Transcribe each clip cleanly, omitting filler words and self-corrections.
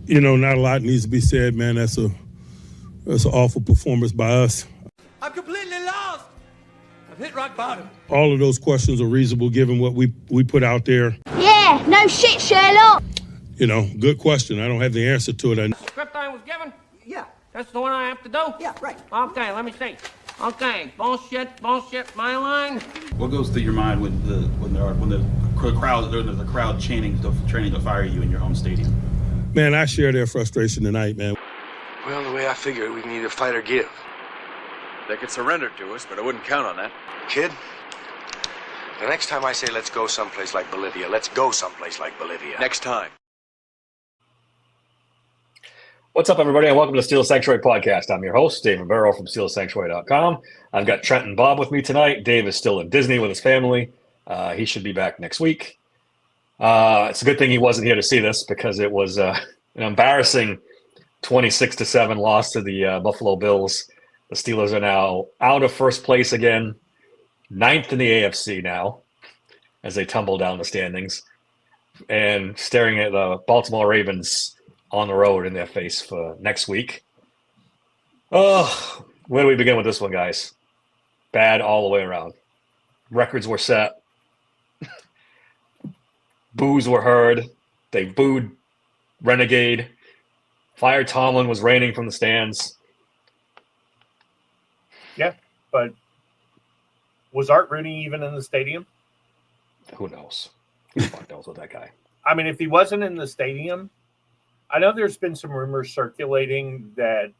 Not a lot needs to be said, man. That's an awful performance by us. I'm completely lost. I've hit rock bottom. All of those questions are reasonable given what we put out there. Yeah, no shit, Sherlock. Good question. I don't have the answer to it. The script I was given? Yeah. That's the one I have to do? Yeah, right. Okay, let me see. Okay, bullshit, my line. What goes through your mind when the crowd chanting to fire you in your home stadium? Man, I share their frustration tonight, man. Well, the way I figure it, we can either fight or give. They could surrender to us, but I wouldn't count on that. Kid, the next time I say let's go someplace like Bolivia, let's go someplace like Bolivia. Next time. What's up, everybody, and welcome to the Steel Sanctuary Podcast. I'm your host, David Burrow from SteelSanctuary.com. I've got Trent and Bob with me tonight. Dave is still in Disney with his family. He should be back next week. It's a good thing he wasn't here to see this because it was an embarrassing 26-7 loss to the Buffalo Bills. The Steelers are now out of first place again, 9th in the AFC now, as they tumble down the standings, and staring at the Baltimore Ravens on the road in their face for next week. Oh, where do we begin with this one, guys? Bad all the way around. Records were set. Boos were heard. They booed Renegade. Fire Tomlin was raining from the stands. Yeah, but was Art Rooney even in the stadium? Who knows? Who the fuck knows with that guy? I mean, if he wasn't in the stadium, I know there's been some rumors circulating that,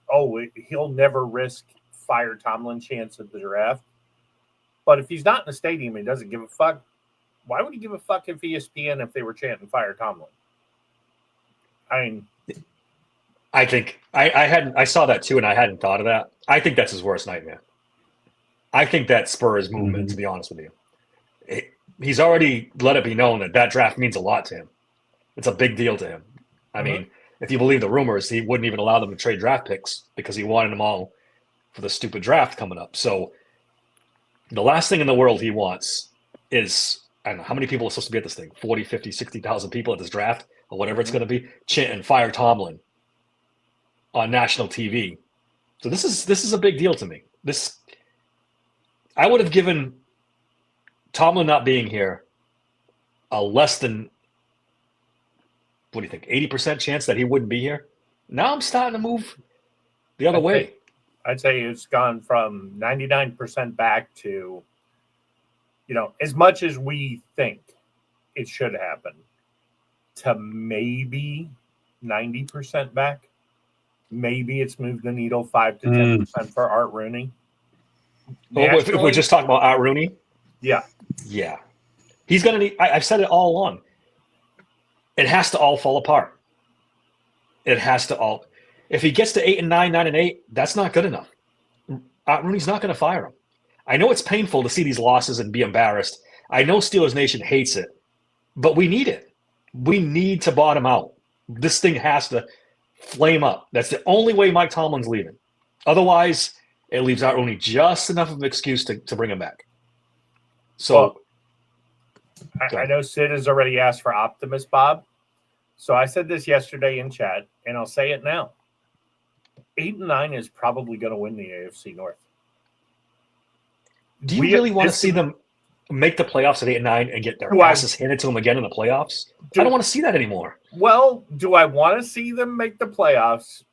he'll never risk Fire Tomlin chance at the draft. But if he's not in the stadium and he doesn't give a fuck, why would he give a fuck if ESPN if they were chanting Fire Tomlin? I think I saw that too, and I hadn't thought of that. I think that's his worst nightmare. I think that spurs movement, to be honest with you. He's already let it be known that draft means a lot to him. It's a big deal to him. I mean, if you believe the rumors, he wouldn't even allow them to trade draft picks because he wanted them all for the stupid draft coming up. So the last thing in the world he wants is, I don't know, how many people are supposed to be at this thing? 40, 50, 60,000 people at this draft or whatever it's going to be, chanting Fire Tomlin on national TV. So this is a big deal to me. I would have given Tomlin not being here a less than, what do you think, 80% chance that he wouldn't be here? Now I'm starting to move the other way. I'd say it's gone from 99% back to, as much as we think it should happen, to maybe 90% back. Maybe it's moved the needle 5 to 10% for Art Rooney. Well, if we're just talking about Art Rooney? Yeah. He's going to need, I've said it all along. It has to all fall apart. If he gets to 8-9, 9-8, that's not good enough. Art Rooney's not going to fire him. I know it's painful to see these losses and be embarrassed. I know Steelers Nation hates it, but we need it. We need to bottom out. This thing has to flame up. That's the only way Mike Tomlin's leaving. Otherwise, it leaves Art Rooney just enough of an excuse to bring him back. So, I know Sid has already asked for Optimus, Bob. So I said this yesterday in chat, and I'll say it now. 8-9 is probably going to win the AFC North. Do you really want to see them make the playoffs at 8-9 and get their asses handed to them again in the playoffs? I don't want to see that anymore. Well, do I want to see them make the playoffs?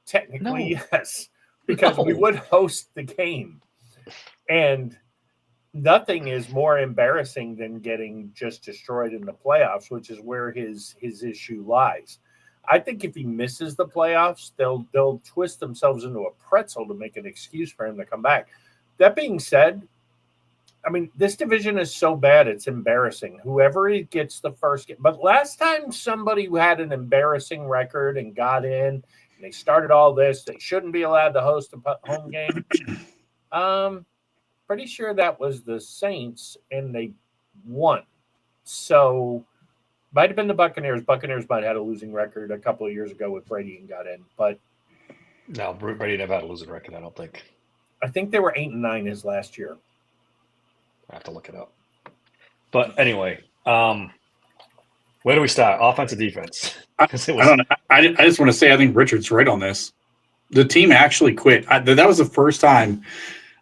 Technically, yes, because we would host the game. And nothing is more embarrassing than getting just destroyed in the playoffs, which is where his issue lies. I think if he misses the playoffs, they'll twist themselves into a pretzel to make an excuse for him to come back. That being said, I mean, this division is so bad, it's embarrassing. Whoever gets the first game. But last time somebody who had an embarrassing record and got in, and they started all this, they shouldn't be allowed to host a home game. Pretty sure that was the Saints, and they won. So, might have been the Buccaneers. Buccaneers might have had a losing record a couple of years ago with Brady and got in. But no, Brady never had a losing record, I don't think. I think they were 8-9 his last year. I have to look it up. But anyway, what Where do we start? Offense or defense? I don't know. I just want to say I think Richard's right on this. The team actually quit. That was the first time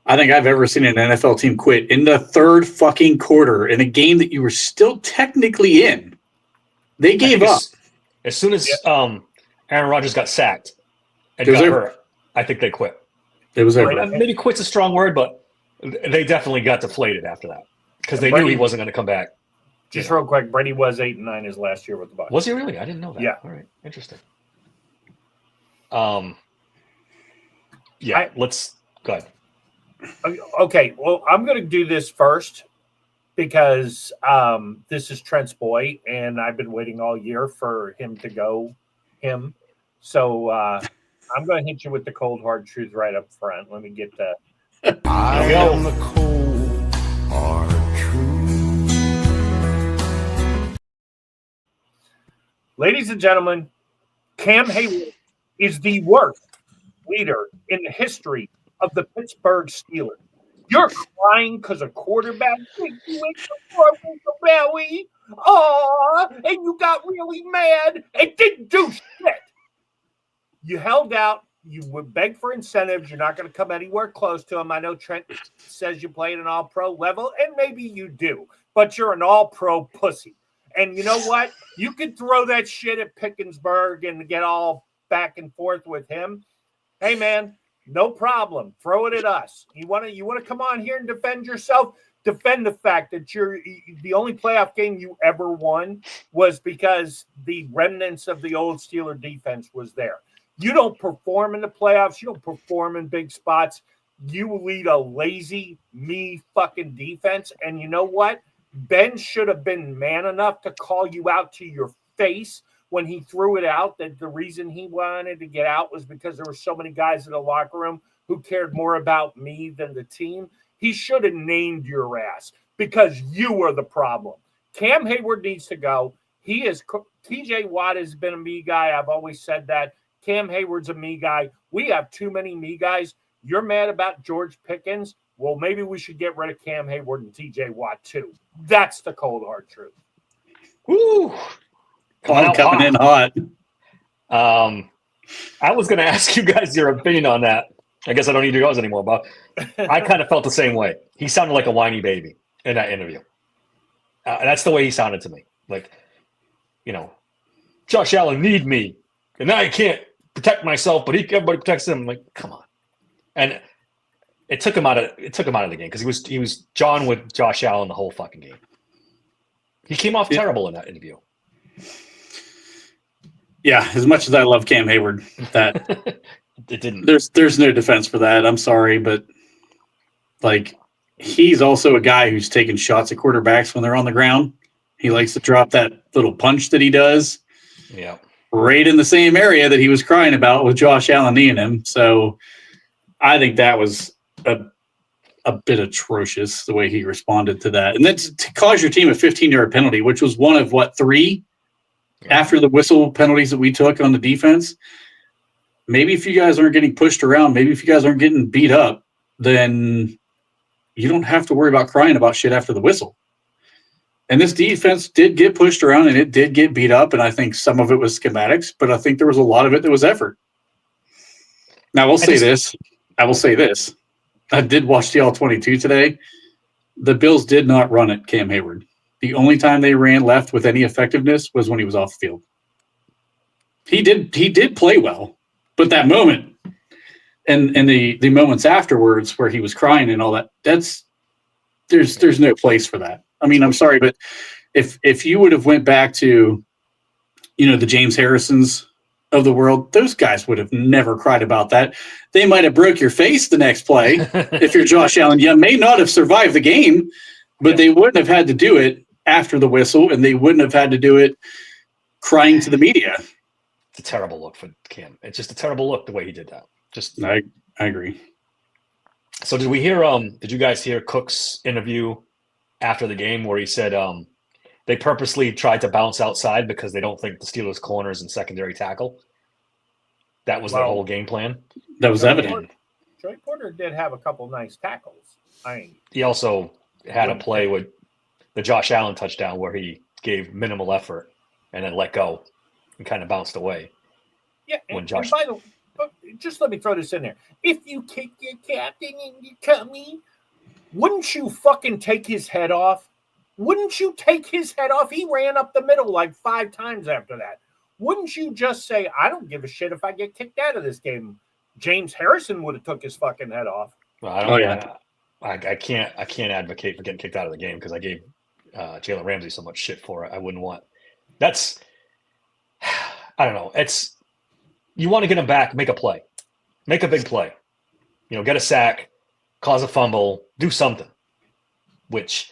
I think I've ever seen an NFL team quit in the third fucking quarter in a game that you were still technically in. They gave up. As soon as Aaron Rodgers got sacked and got hurt, I think they quit. It was over. Maybe quit's a strong word, but they definitely got deflated after that because they knew he wasn't going to come back. Just real quick, Brady was 8-9 his last year with the Bucs. Was he really? I didn't know that. Yeah. All right. Interesting. Let's go ahead. Okay, well, I'm going to do this first because this is Trent's boy, and I've been waiting all year for him to go him. So I'm going to hit you with the cold, hard truth right up front. Let me get that. I am the cold, hard truth. Ladies and gentlemen, Cam Hayward is the worst leader in the history of the Pittsburgh Steelers. You're crying because a quarterback kicked you in the belly. Oh, and you got really mad and didn't do shit. You held out. You would beg for incentives. You're not going to come anywhere close to him. I know Trent says you play at an all-pro level, and maybe you do, but you're an all-pro pussy. And you know what? You could throw that shit at Pickensburg and get all back and forth with him. Hey, man, no problem. Throw it at us. You want to come on here and defend yourself? Defend the fact that the only playoff game you ever won was because the remnants of the old Steeler defense was there. You don't perform in the playoffs. You don't perform in big spots. You lead a lazy, fucking defense. And you know what? Ben should have been man enough to call you out to your face when he threw it out, that the reason he wanted to get out was because there were so many guys in the locker room who cared more about me than the team. He should have named your ass because you were the problem. Cam Hayward needs to go. TJ Watt has been a me guy. I've always said that. Cam Hayward's a me guy. We have too many me guys. You're mad about George Pickens. Well, maybe we should get rid of Cam Hayward and TJ Watt too. That's the cold hard truth. Woo! Coming in hot. I was going to ask you guys your opinion on that. I guess I don't need yours anymore, but I kind of felt the same way. He sounded like a whiny baby in that interview. That's the way he sounded to me. Like, Josh Allen need me, and now I can't protect myself, but everybody protects him. I'm like, come on. And it took him out of the game because he was John with Josh Allen the whole fucking game. He came off terrible in that interview. Yeah, as much as I love Cam Hayward, that it didn't. There's no defense for that. I'm sorry, but he's also a guy who's taking shots at quarterbacks when they're on the ground. He likes to drop that little punch that he does. Yeah. Right in the same area that he was crying about with Josh Allen kneeing him. So I think that was a bit atrocious the way he responded to that. And then to cause your team a 15-yard penalty, which was one of three after the whistle penalties that we took on the defense. Maybe if you guys aren't getting pushed around, maybe if you guys aren't getting beat up, then you don't have to worry about crying about shit after the whistle. And this defense did get pushed around and it did get beat up. And I think some of it was schematics, but I think there was a lot of it that was effort. Now I will say this. I did watch the All-22 today. The Bills did not run at Cam Hayward. The only time they ran left with any effectiveness was when he was off the field. He did play well, but that moment and the moments afterwards where he was crying and all that, there's no place for that. I mean, I'm sorry, but if you would have went back to, the James Harrisons of the world, those guys would have never cried about that. They might have broke your face the next play. If you're Josh Allen, you may not have survived the game, but they wouldn't have had to do it after the whistle, and they wouldn't have had to do it crying to the media. It's a terrible look for Cam. It's just a terrible look the way he did that. I agree. So did you guys hear Cook's interview after the game where he said they purposely tried to bounce outside because they don't think the Steelers' corners and secondary tackle? That was their whole game plan. That was evident. Joey Porter did have a couple nice tackles. He also had a play with the Josh Allen touchdown where he gave minimal effort and then let go and kind of bounced away. Yeah, When and Josh- by the way, just let me throw this in there. If you kick your captain and you come in, wouldn't you fucking take his head off? Wouldn't you take his head off? He ran up the middle like 5 times after that. Wouldn't you just say, I don't give a shit if I get kicked out of this game? James Harrison would have took his fucking head off. Well, I don't. Oh, yeah. I can't advocate for getting kicked out of the game because I gave Jalen Ramsey so much shit for it. I wouldn't want. That's. I don't know. It's you want to get him back, make a play, make a big play. Get a sack, cause a fumble, do something. Which,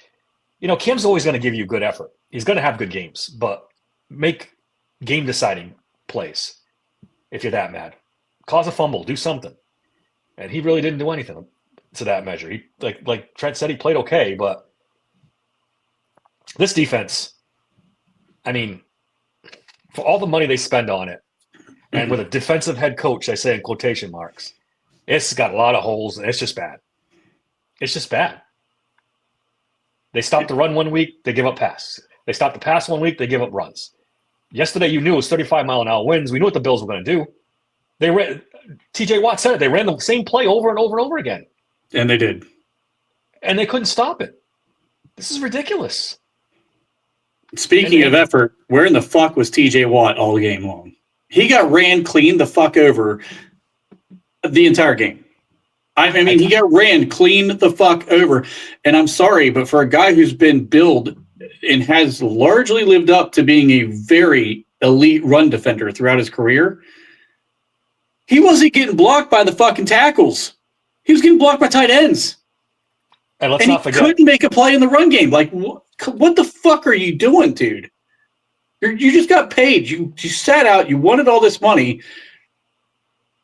Cam's always going to give you good effort. He's going to have good games, but make game-deciding plays if you're that mad. Cause a fumble, do something. And he really didn't do anything to that measure. He, like Trent said, he played okay, but this defense, I mean, for all the money they spend on it, and with a defensive head coach, I say in quotation marks, it's got a lot of holes, and it's just bad. It's just bad. They stop the run one week, they give up pass. They stop the pass one week, they give up runs. Yesterday, you knew it was 35-mile-an-hour winds. We knew what the Bills were going to do. They ran. T.J. Watt said it. They ran the same play over and over and over again. And they did. And they couldn't stop it. This is ridiculous. Speaking of effort, where in the fuck was TJ Watt all game long? He got ran clean the fuck over the entire game. I mean, he got ran clean the fuck over. And I'm sorry, but for a guy who's been billed and has largely lived up to being a very elite run defender throughout his career, he wasn't getting blocked by the fucking tackles. He was getting blocked by tight ends. And let's And not he forget. couldn't make a play in the run game. Like, what the fuck are you doing, dude? You just got paid. You sat out. You wanted all this money.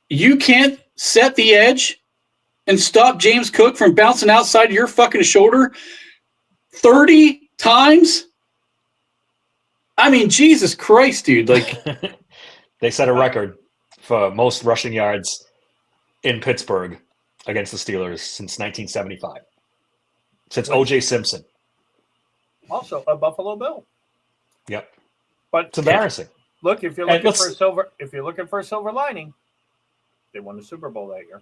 You can't set the edge and stop James Cook from bouncing outside your fucking shoulder 30 times? I mean, Jesus Christ, dude. Like, They set a record for most rushing yards in Pittsburgh against the Steelers since 1975. Since O.J. Simpson. Also, a Buffalo Bill. Yep. But It's embarrassing. look, if you're And looking for a silver lining, they won the Super Bowl that year.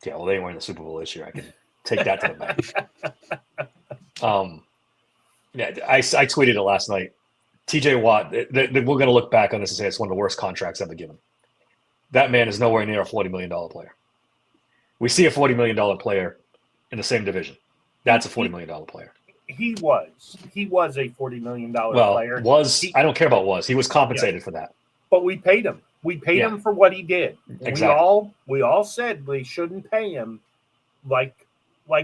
Yeah, well, they weren't in the Super Bowl this year. I can take that to the bank. I tweeted it last night. TJ Watt, we're going to look back on this and say it's one of the worst contracts ever given. That man is nowhere near a $40 million player. We see a $40 million player in the same division. That's a $40 million player. He was a $40 million Well, player. I don't care about was. He was compensated for that. But we paid him. We paid Yeah. him for what he did. Exactly. We all said we shouldn't pay him like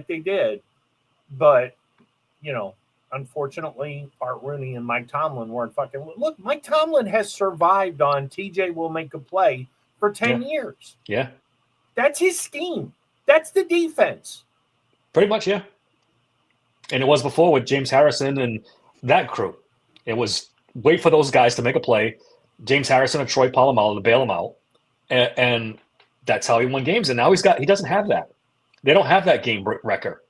they did. But, unfortunately, Art Rooney and Mike Tomlin weren't fucking. Look, Mike Tomlin has survived on TJ will make a play for 10 years. Yeah. That's his scheme. That's the defense. Pretty much, yeah. And it was before with James Harrison and that crew. It was wait for those guys to make a play, James Harrison or Troy Polamalu to bail him out, and that's how he won games. And now he doesn't have that. They don't have that game wrecker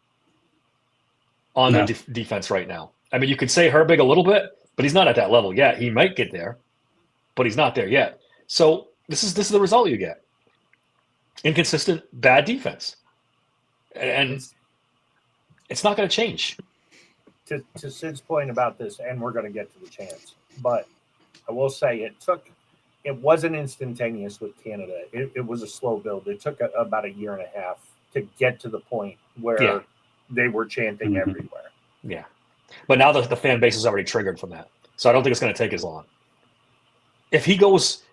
on the defense right now. I mean, you could say Herbig a little bit, but he's not at that level yet. He might get there, but he's not there yet. So this is the result you get. Inconsistent, bad defense. And it's not going to change. To Sid's point about this, and we're going to get to the chance, but I will say it wasn't instantaneous with Canada. It was a slow build. It took about a year and a half to get to the point where they were chanting everywhere. Yeah. But now the fan base is already triggered from that. So I don't think it's going to take as long. If he goes,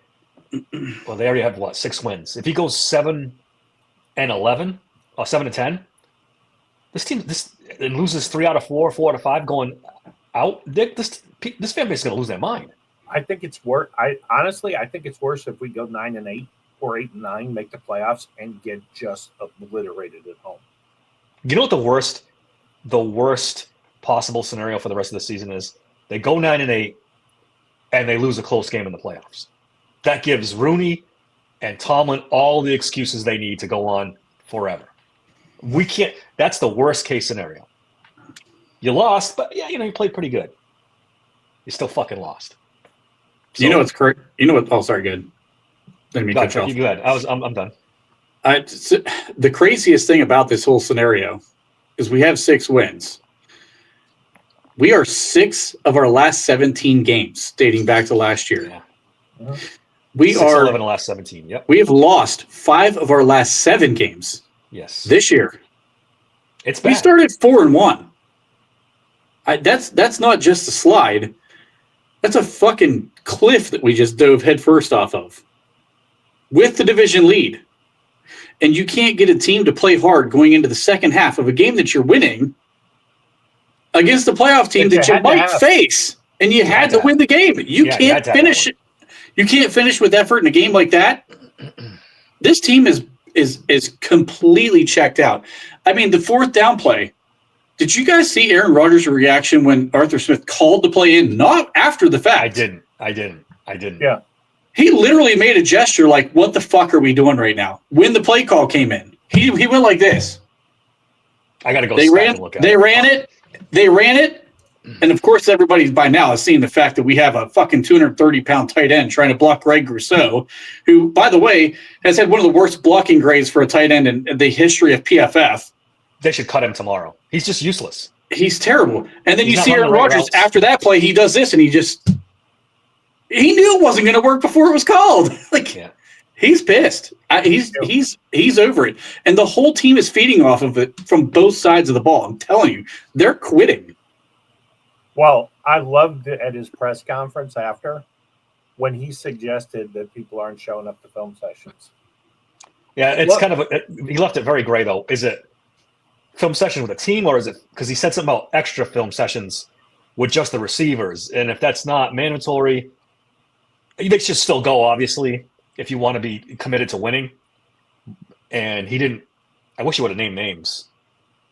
well, they already have 6 wins. If he goes 7-11 or 7-10, this team and loses 3 out of 4, 4 out of 5 going out. This fan base is going to lose their mind. I think it's worse. I think it's worse if we go 9-8 or 8-9, make the playoffs, and get just obliterated at home. You know what the worst possible scenario for the rest of the season is? They go 9-8 and they lose a close game in the playoffs. That gives Rooney and Tomlin all the excuses they need to go on forever. We can't. That's the worst case scenario. You lost, but you played pretty good. You still fucking lost. So, you know what's correct? You know what? Oh, sorry. Good. Let me go cut you ahead. off. Go ahead. I'm done. The craziest thing about this whole scenario is we have 6 wins. We are 6 of our last 17 games dating back to last year. Yeah. We 6 are 11 the last 17. Yep. We have lost 5 of our last 7 games. Yes. This year. It's bad. We started 4-1. That's not just a slide. That's a fucking cliff that we just dove headfirst off of with the division lead. And you can't get a team to play hard going into the second half of a game that you're winning against a playoff team that you might face. And you had to win the game. You can't finish it. You can't finish with effort in a game like that. This team is completely checked out. I mean, the 4th down play. Did you guys see Aaron Rodgers' reaction when Arthur Smith called the play in? Not after the fact. I didn't. Yeah. He literally made a gesture like, what the fuck are we doing right now? When the play call came in, he went like this. I got to go and look at it. They ran it. And of course, everybody by now has seen the fact that we have a fucking 230-pound tight end trying to block Greg Rousseau, who, by the way, has had one of the worst blocking grades for a tight end in the history of PFF. They should cut him tomorrow. He's just useless. He's terrible. And then you see Aaron right Rodgers routes. after that play, he does this, and he knew it wasn't going to work before it was called. He's pissed. He's over it. And the whole team is feeding off of it from both sides of the ball. I'm telling you, they're quitting. Well, I loved it at his press conference after when he suggested that people aren't showing up to film sessions. Yeah, it's he left it very gray, though. Is it film session with a team, or is it because he said something about extra film sessions with just the receivers? And if that's not mandatory, they should still go, obviously, if you want to be committed to winning. And he didn't. I wish he would have named names.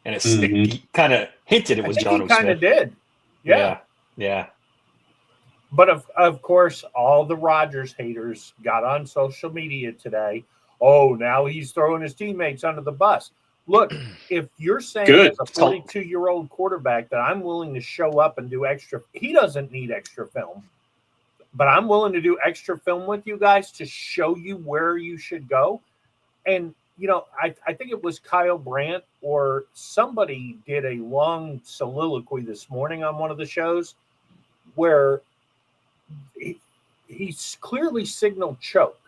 And he kind of hinted it was John Smith. He kind of did. Yeah. But of course, all the Rodgers haters got on social media today. Oh, now he's throwing his teammates under the bus. Look, if you're saying as a 42-year-old quarterback that I'm willing to show up and do extra, he doesn't need extra film. But I'm willing to do extra film with you guys to show you where you should go. And, I think it was Kyle Brandt or somebody did a long soliloquy this morning on one of the shows where he clearly signaled choke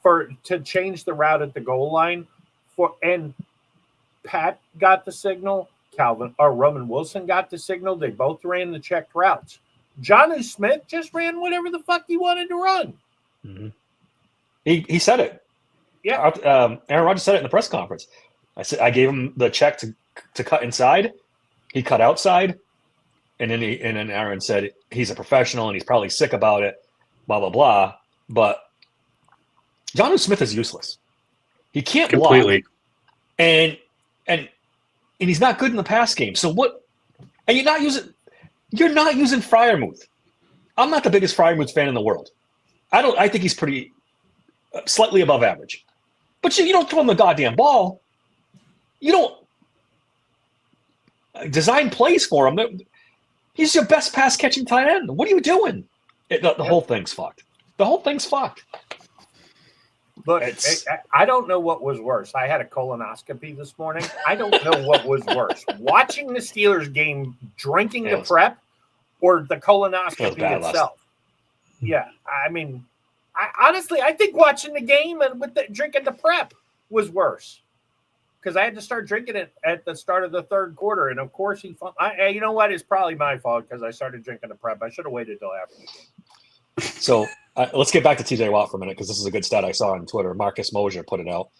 to change the route at the goal line and Pat got the signal, Roman Wilson got the signal. They both ran the checked routes. Jonnu Smith just ran whatever the fuck he wanted to run. Mm-hmm. He said it. Yeah. Aaron Rodgers said it in the press conference. I gave him the check to cut inside. He cut outside. And then Aaron said he's a professional and he's probably sick about it, blah, blah, blah. But Jonnu Smith is useless. He can't completely block. And he's not good in the pass game. So what? And you're not using Freiermuth. I'm not the biggest Freiermuth fan in the world. I think he's pretty slightly above average. But you don't throw him the goddamn ball. You don't design plays for him. He's your best pass catching tight end. What are you doing? The whole thing's fucked. The whole thing's fucked. Look, I don't know what was worse. I had a colonoscopy this morning. I don't know what was worse. Watching the Steelers game, drinking the prep, or the colonoscopy itself. Yeah, I mean, I think watching the game and drinking the prep was worse. Because I had to start drinking it at the start of the third quarter. And, of course, you know what? It's probably my fault because I started drinking the prep. I should have waited till after the game. So let's get back to TJ Watt for a minute because this is a good stat I saw on Twitter. Marcus Mosier put it out.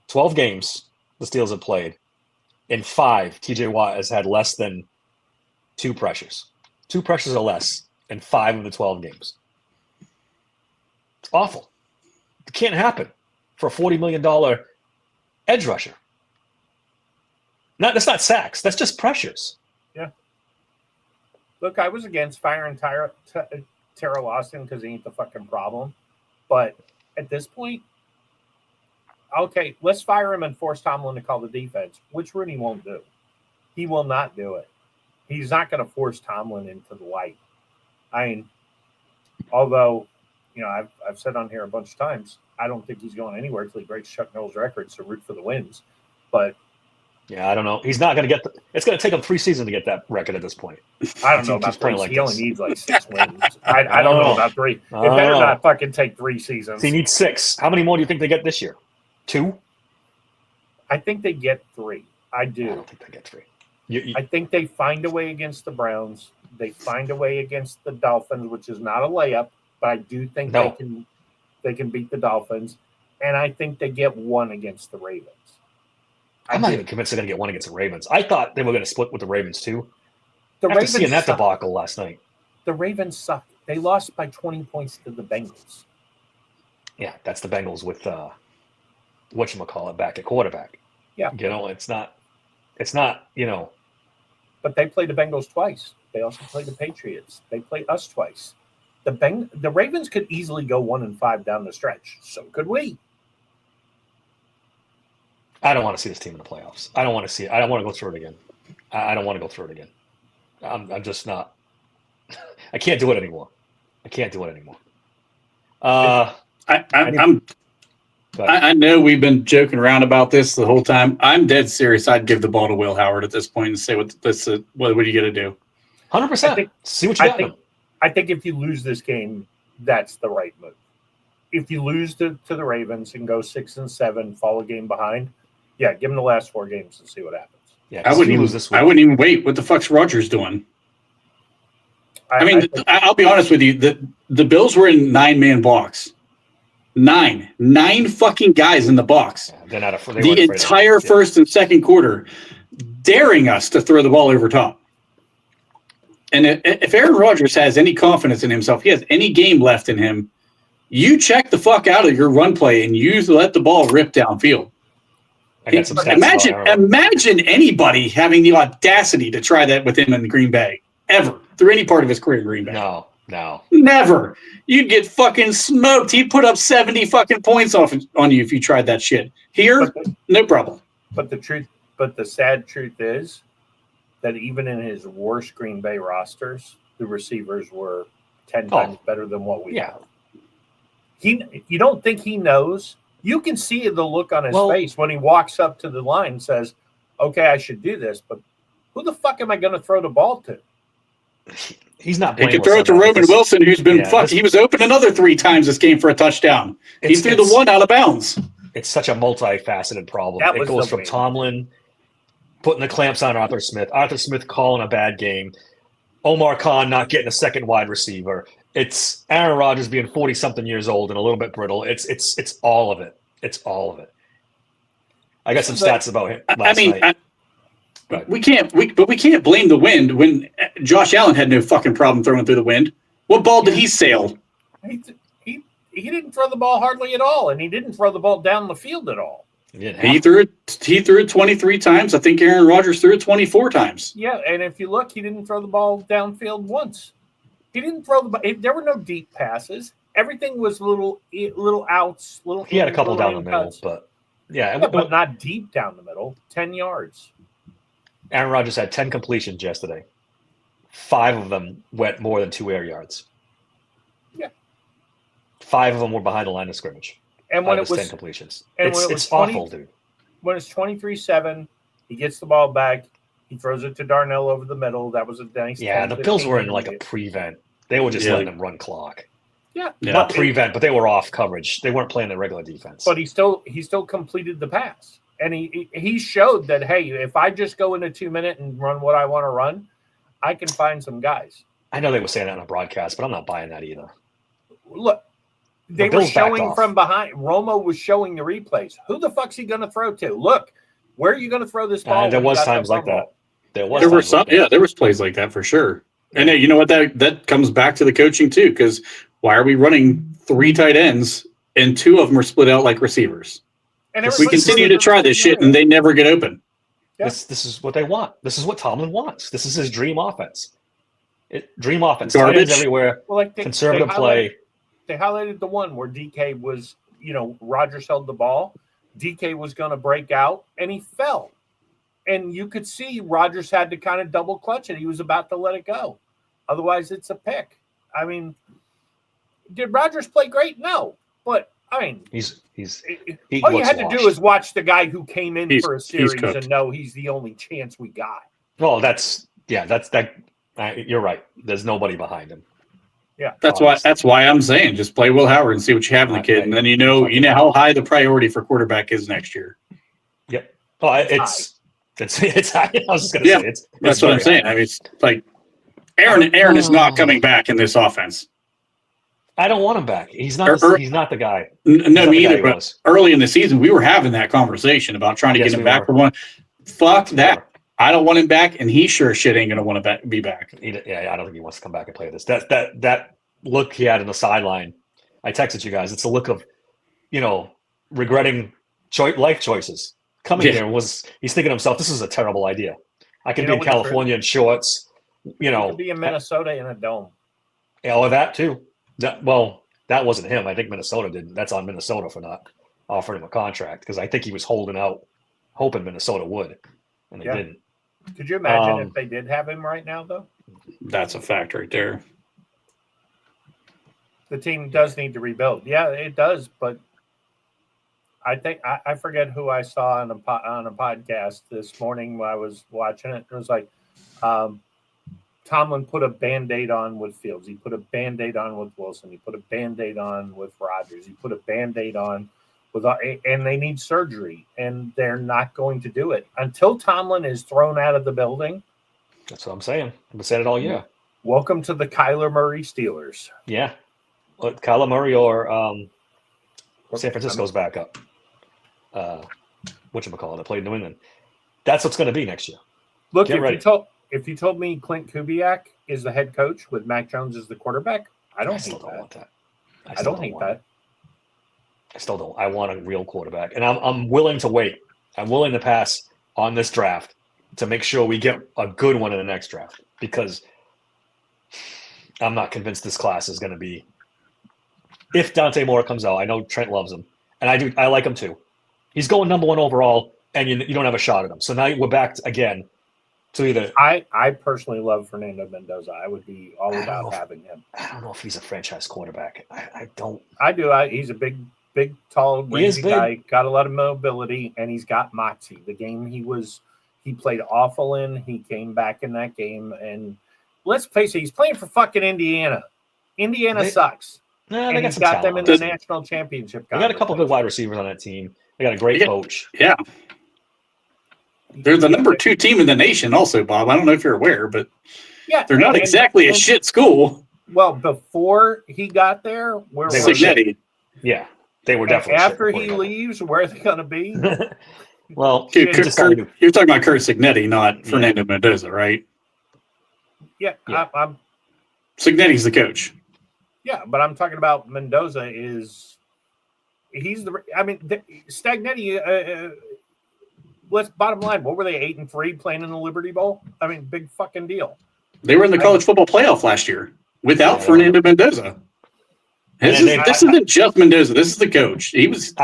12 games the Steelers have played. In 5, TJ Watt has had less than 2 pressures. 2 pressures or less in 5 of the 12 games. It's awful. It can't happen for a $40 million edge rusher. That's not sacks. That's just pressures. Yeah. Look, I was against firing Terrell Austin because he ain't the fucking problem. But at this point, okay, let's fire him and force Tomlin to call the defense, which Rooney won't do. He will not do it. He's not going to force Tomlin into the light. I mean, although, I've said on here a bunch of times, I don't think he's going anywhere until he breaks Chuck Noll's record. So root for the wins. But yeah, I don't know. He's not going to get. It's going to take him 3 seasons to get that record at this point. I don't know about 3. Like he only needs like 6 wins. I don't know about 3. It better not fucking take 3 seasons. He needs 6. How many more do you think they get this year? 2? I think they get 3. I do. I don't think they get 3. I think they find a way against the Browns. They find a way against the Dolphins, which is not a layup, but I do think they can beat the Dolphins. And I think they get 1 against the Ravens. I'm not even convinced they're going to get 1 against the Ravens. I thought they were going to split with the Ravens too. The After Ravens seeing that suck. debacle last night. The Ravens suck. They lost by 20 points to the Bengals. Yeah, that's the Bengals with whatchamacallit back at quarterback. Yeah. It's not, But they played the Bengals twice. They also played the Patriots. They played us twice. The Ravens could easily go 1-5 down the stretch. So could we. I don't want to see this team in the playoffs. I don't want to see it. I don't want to go through it again. I don't want to go through it again. I'm just not. I can't do it anymore. I know we've been joking around about this the whole time. I'm dead serious. I'd give the ball to Will Howard at this point and say, what are you going to do? 100%. See what you got. I think if you lose this game, that's the right move. If you lose to the Ravens and go 6-7, fall a game behind, yeah, give them the last 4 games and see what happens. Yeah, I wouldn't even wait. What the fuck's Rodgers doing? I'll be honest with you. The Bills were in 9-man box. 9 fucking guys in the box. Yeah, the entire first and second quarter, daring us to throw the ball over top. And if Aaron Rodgers has any confidence in himself, he has any game left in him, you check the fuck out of your run play and you let the ball rip downfield. Imagine anybody having the audacity to try that with him in Green Bay ever through any part of his career in Green Bay. No. Never. You'd get fucking smoked. He'd put up 70 fucking points on you if you tried that shit. Here, no problem. But the sad truth is that even in his worst Green Bay rosters, the receivers were 10 times better than what we have. You don't think he knows? You can see the look on his face when he walks up to the line and says, okay, I should do this, but who the fuck am I going to throw the ball to? He's not. He could throw it to Roman Wilson, who's been fucked. He was open another 3 times this game for a touchdown. He threw the 1 out of bounds. It's such a multifaceted problem. It goes from Tomlin putting the clamps on Arthur Smith calling a bad game, Omar Khan not getting a second wide receiver. It's Aaron Rodgers being 40-something years old and a little bit brittle. It's all of it. It's all of it. I got some stats about him last night. We can't blame the wind when Josh Allen had no fucking problem throwing through the wind. What ball did he sail? He didn't throw the ball hardly at all, and he didn't throw the ball down the field at all. He threw it 23 times. I think Aaron Rodgers threw it 24 times. Yeah, and if you look, he didn't throw the ball downfield once. He didn't throw the ball. There were no deep passes. Everything was little outs. He had a couple down the middle, but but not deep down the middle. 10 yards. Aaron Rodgers had 10 completions yesterday. 5 of them went more than 2 air yards. Yeah. 5 of them were behind the line of scrimmage. And when it was 10 completions, it's awful, dude. When it's 23-7, he gets the ball back. He throws it to Darnell over the middle. That was a nice. Yeah, the Bills were in like a prevent. They were just letting him run clock. Yeah, not prevent, but they were off coverage. They weren't playing the regular defense. But he still completed the pass, and he showed that, hey, if I just go into 2 minutes and run what I want to run, I can find some guys. I know they were saying that on a broadcast, but I'm not buying that either. Look, they were showing from behind. Romo was showing the replays. Who the fuck's he going to throw to? Look, where are you going to throw this ball? There was times like that. There was plays like that for sure. And you know what? That comes back to the coaching too, because why are we running 3 tight ends and 2 of them are split out like receivers? And we continue to try this shit and they never get open. Yeah. This is what they want. This is what Tomlin wants. This is his dream offense. Dream offense. Garbage Everywhere. Well, conservative play. They highlighted the one where DK was, Rodgers held the ball. DK was going to break out and he fell. And you could see Rodgers had to kind of double clutch it. He was about to let it go. Otherwise, it's a pick. I mean, did Rodgers play great? No, but I mean, he all you looks had to do washed. is watch the guy who came in for a he's series cooked. and know he's the only chance we got. Well, that's that. You're right. There's nobody behind him. Yeah, That's why I'm saying just play Will Howard and see what you have in the kid, and then you know how high the priority for quarterback is next year. Yep. Oh, it's high. I was just gonna say it's That's what I'm very saying. high. I mean, it's like Aaron is not coming back in this offense. I don't want him back. He's not. He's not the guy. No, me either. he But was. early in the season, we were having that conversation about trying to Yes, get him we back were. for one. Fuck that. I don't want him back, and he sure as shit ain't gonna want to be back. Yeah, I don't think he wants to come back and play this. That look he had in the sideline. I texted you guys. It's a look of, regretting life choices. Coming here he's thinking to himself, this is a terrible idea. I could be in California in shorts. He could be in Minnesota in a dome. Yeah, that too. That wasn't him. I think Minnesota did. That's on Minnesota for not offering him a contract because I think he was holding out, hoping Minnesota would, and they didn't. Could you imagine if they did have him right now, though? That's a fact right there. The team does need to rebuild. Yeah, it does. But I think I forget who I saw on a podcast this morning when I was watching it. It was like Tomlin put a Band-Aid on with Fields. He put a Band-Aid on with Wilson. He put a Band-Aid on with Rodgers. He put a Band-Aid on and they need surgery, and they're not going to do it until Tomlin is thrown out of the building. That's what I'm saying. I've been saying it all year. Welcome to the Kyler Murray Steelers. Yeah. Kyler Murray or San Francisco's backup. Whatchamacallit, that played New England. That's what's going to be next year. Look, if you told me Clint Kubiak is the head coach with Mac Jones as the quarterback, I still don't want that. I don't hate that. I still don't. I want a real quarterback, and I'm willing to wait. I'm willing to pass on this draft to make sure we get a good one in the next draft because I'm not convinced this class is going to be. If Dante Moore comes out, I know Trent loves him, and I do. I like him too. He's going number 1 overall, and you don't have a shot at him. So now we're back again to either. I personally love Fernando Mendoza. I would be all about having him. I don't know if he's a franchise quarterback. I don't. I do. He's a big, tall, rangy guy. Got a lot of mobility, and he's got moxie. The game he played awful in. He came back in that game, and let's face it, he's playing for fucking Indiana. Indiana sucks. Nah, and they he's got them in the national championship. They got a couple good wide receivers on that team. They got a great coach. Yeah. They're the number 2 team in the nation also, Bob. I don't know if you're aware, but they're not exactly a shit school. Well, before he got there, where was Cignetti. Yeah, they were definitely after he leaves, where are they going to be? Well, you're talking about Kurt Cignetti, not Fernando Mendoza, right? Yeah. I'm Cignetti's the coach. Yeah, but I'm talking about Mendoza Stagnetti. Let's bottom line. What were they 8-3 playing in the Liberty Bowl? I mean, big fucking deal. They were in the college football playoff last year without Fernando Mendoza. This isn't just Mendoza. This is the coach. He was.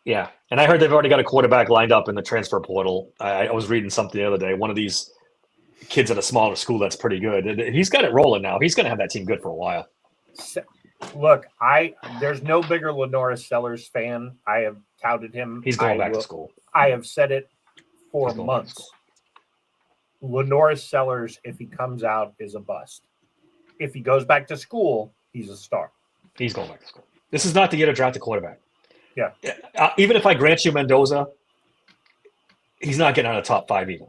Yeah, and I heard they've already got a quarterback lined up in the transfer portal. I was reading something the other day. One of these kids at a smaller school that's pretty good. He's got it rolling now. He's going to have that team good for a while. Look, there's no bigger Lenora Sellers fan. I have touted him. He's going back to school. I have said it for months. Lenora Sellers, if he comes out, is a bust. If he goes back to school, he's a star. He's going back to school. This is not the year to draft a quarterback. Yeah. Even if I grant you Mendoza, he's not getting out of the top 5 either.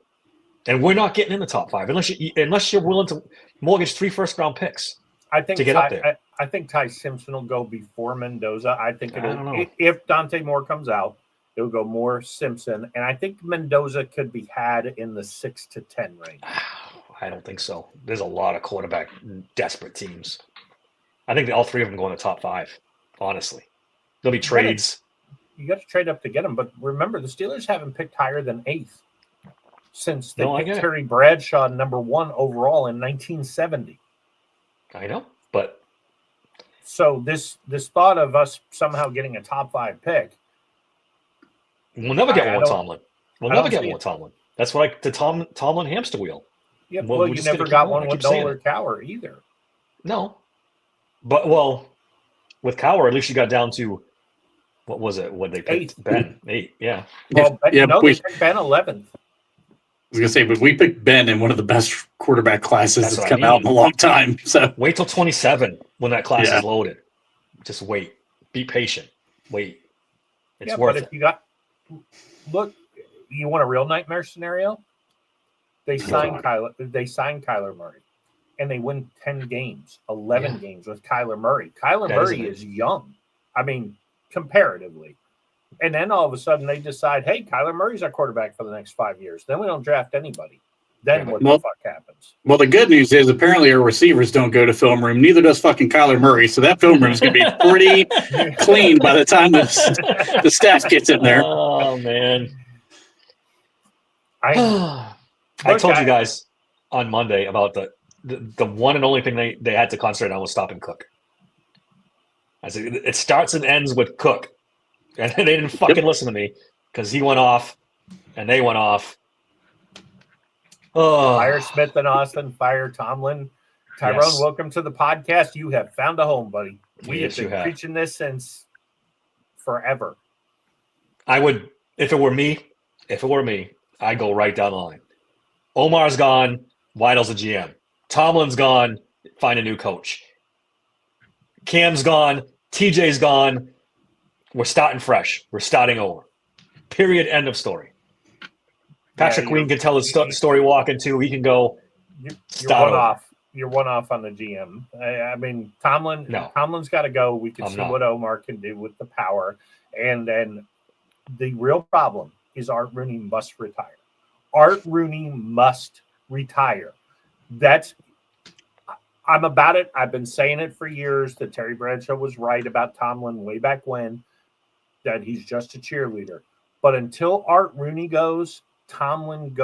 And we're not getting in the top 5 unless you're willing to mortgage 3 first-round picks. I think to get up there. I think Ty Simpson will go before Mendoza. I think I don't know. If Dante Moore comes out, it'll go more Simpson, and I think Mendoza could be had in the 6 to 10 range. I don't think so. There's a lot of quarterback desperate teams. I think all 3 of them go in the top 5. Honestly, there'll be trades. You got to trade up to get them, but remember the Steelers haven't picked higher than 8th since they picked Terry Bradshaw number 1 overall in 1970. I know, but so this thought of us somehow getting a top 5 pick, we'll never get one with Tomlin. We'll never get one with Tomlin. That's like the Tomlin hamster wheel. Yeah, well, you never got one with Nolan Cowher either. No, But with Cowher, at least you got down to what was it? What they picked? 8th. Ben 8. Yeah. Well, Yeah, no, we- they picked Ben 11th. I was gonna say, but we picked Ben in one of the best quarterback classes That's that's what I come out in a mean. long time. So Wait till 27 when that class Yeah. is loaded. Just wait. Be patient. Wait. It's Yeah, worth but it. if you got look, you want a real nightmare scenario? They signed Kyler Murray, and they win 10 games, 11 games with Kyler Murray. Kyler That Murray is is young. I mean, comparatively. And then all of a sudden they decide, hey, Kyler Murray's our quarterback for the next 5 years. Then we don't draft anybody. Then what Well- the fuck happens? well, the good news is apparently our receivers don't go to film room. Neither does fucking Kyler Murray. So that film room is gonna be pretty clean by the time the staff gets in there. Oh man. I I Look, told you guys on Monday about the one and only thing they had to concentrate on was stopping Cook. I said it starts and ends with Cook, and they didn't fucking listen to me because he went off, and they went off. Oh, fire Smith and Austin, fire Tomlin. Tyrone, Yes. welcome to the podcast. You have found a home, buddy. We Yes, have you been have. preaching this since forever. I would if it were me, I'd go right down the line. Omar's gone. Weidl's a GM. Tomlin's gone. Find a new coach. Cam's gone. TJ's gone. We're starting fresh. We're starting over. Period. End of story. Patrick Yeah, Queen can tell his story walking too. He can go. You're Start one over. off. You're one off on the GM. I mean, Tomlin's got to go. We can I'm see not. what Omar can do with the power. And then the real problem is Art Rooney must retire. Art Rooney must retire. I'm about it. I've been saying it for years that Terry Bradshaw was right about Tomlin way back when, that he's just a cheerleader. But until Art Rooney goes, Tomlin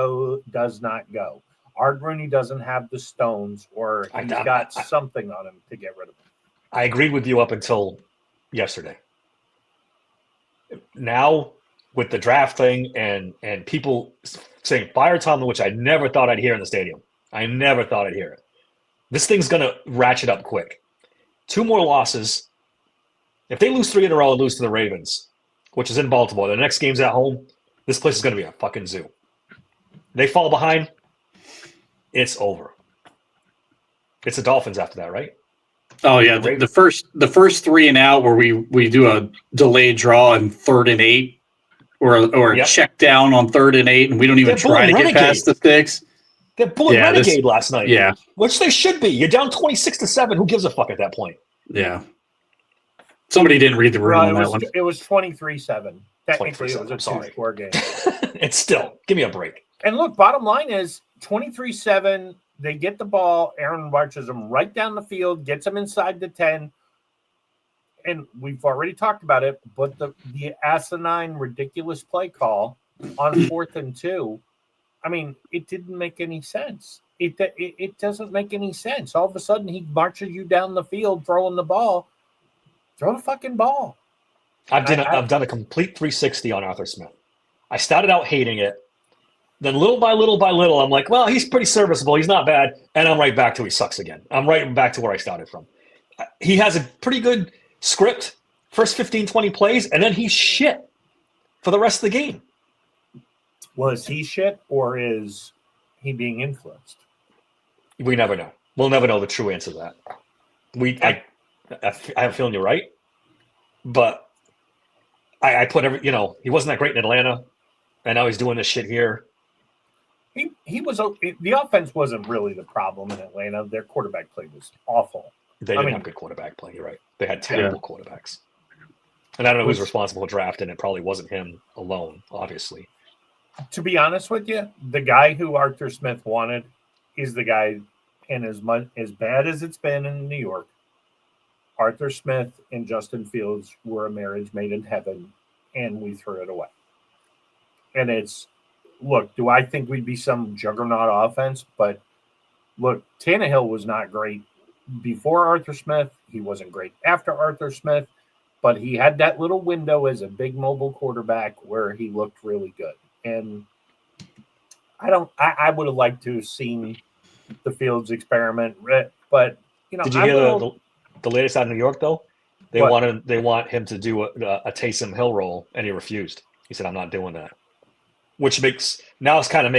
does not go. Art Rooney doesn't have the stones, or he's got something on him to get rid of him. I agreed with you up until yesterday. Now, with the draft thing and people saying fire Tomlin, which I never thought I'd hear in the stadium. I never thought I'd hear it. This thing's going to ratchet up quick. 2 more losses. If they lose 3 in a row and lose to the Ravens, which is in Baltimore, the next game's at home, this place is going to be a fucking zoo. They fall behind, it's over. It's the Dolphins after that, right? Oh yeah, the first 3 and out where we do a delayed draw in 3rd and 8, or a check down on 3rd and 8, and we don't even try to get past the sticks. They're bullet renegade last night. Yeah, which they should be. You're down 26-7. Who gives a fuck at that point? Yeah. Somebody didn't read the room on that one. It was 23-7. Technically, it was a 23-7, 2-score game. It's still, give me a break. And look, bottom line is 23-7. They get the ball. Aaron marches them right down the field, gets them inside the 10. And we've already talked about it, but the asinine, ridiculous play call on 4th and 2, I mean, it didn't make any sense. It doesn't make any sense. All of a sudden, he marches you down the field throwing the ball. Throw the fucking ball. I've done a complete 360 on Arthur Smith. I started out hating it. Then little by little, I'm like, well, he's pretty serviceable. He's not bad. And I'm right back to he sucks again. I'm right back to where I started from. He has a pretty good script, first 15, 20 plays, and then he's shit for the rest of the game. Was he shit, or is he being influenced? We never know. We'll never know the true answer to that. I have a feeling you're right, but I put he wasn't that great in Atlanta, and now he's doing this shit here. He was the offense wasn't really the problem in Atlanta. Their quarterback play was awful. They didn't have good quarterback play. You're right. They had terrible quarterbacks, and I don't know who's responsible for drafting. It probably wasn't him alone, obviously. To be honest with you, the guy who Arthur Smith wanted is the guy, and as bad as it's been in New York, Arthur Smith and Justin Fields were a marriage made in heaven, and we threw it away. And look, do I think we'd be some juggernaut offense? But look, Tannehill was not great before Arthur Smith. He wasn't great after Arthur Smith, but he had that little window as a big mobile quarterback where he looked really good. And I would have liked to have seen the Fields experiment, but did you hear the latest out of New York though? They What? want him to do a Taysom Hill role, and he refused. He said, "I'm not doing that." Which makes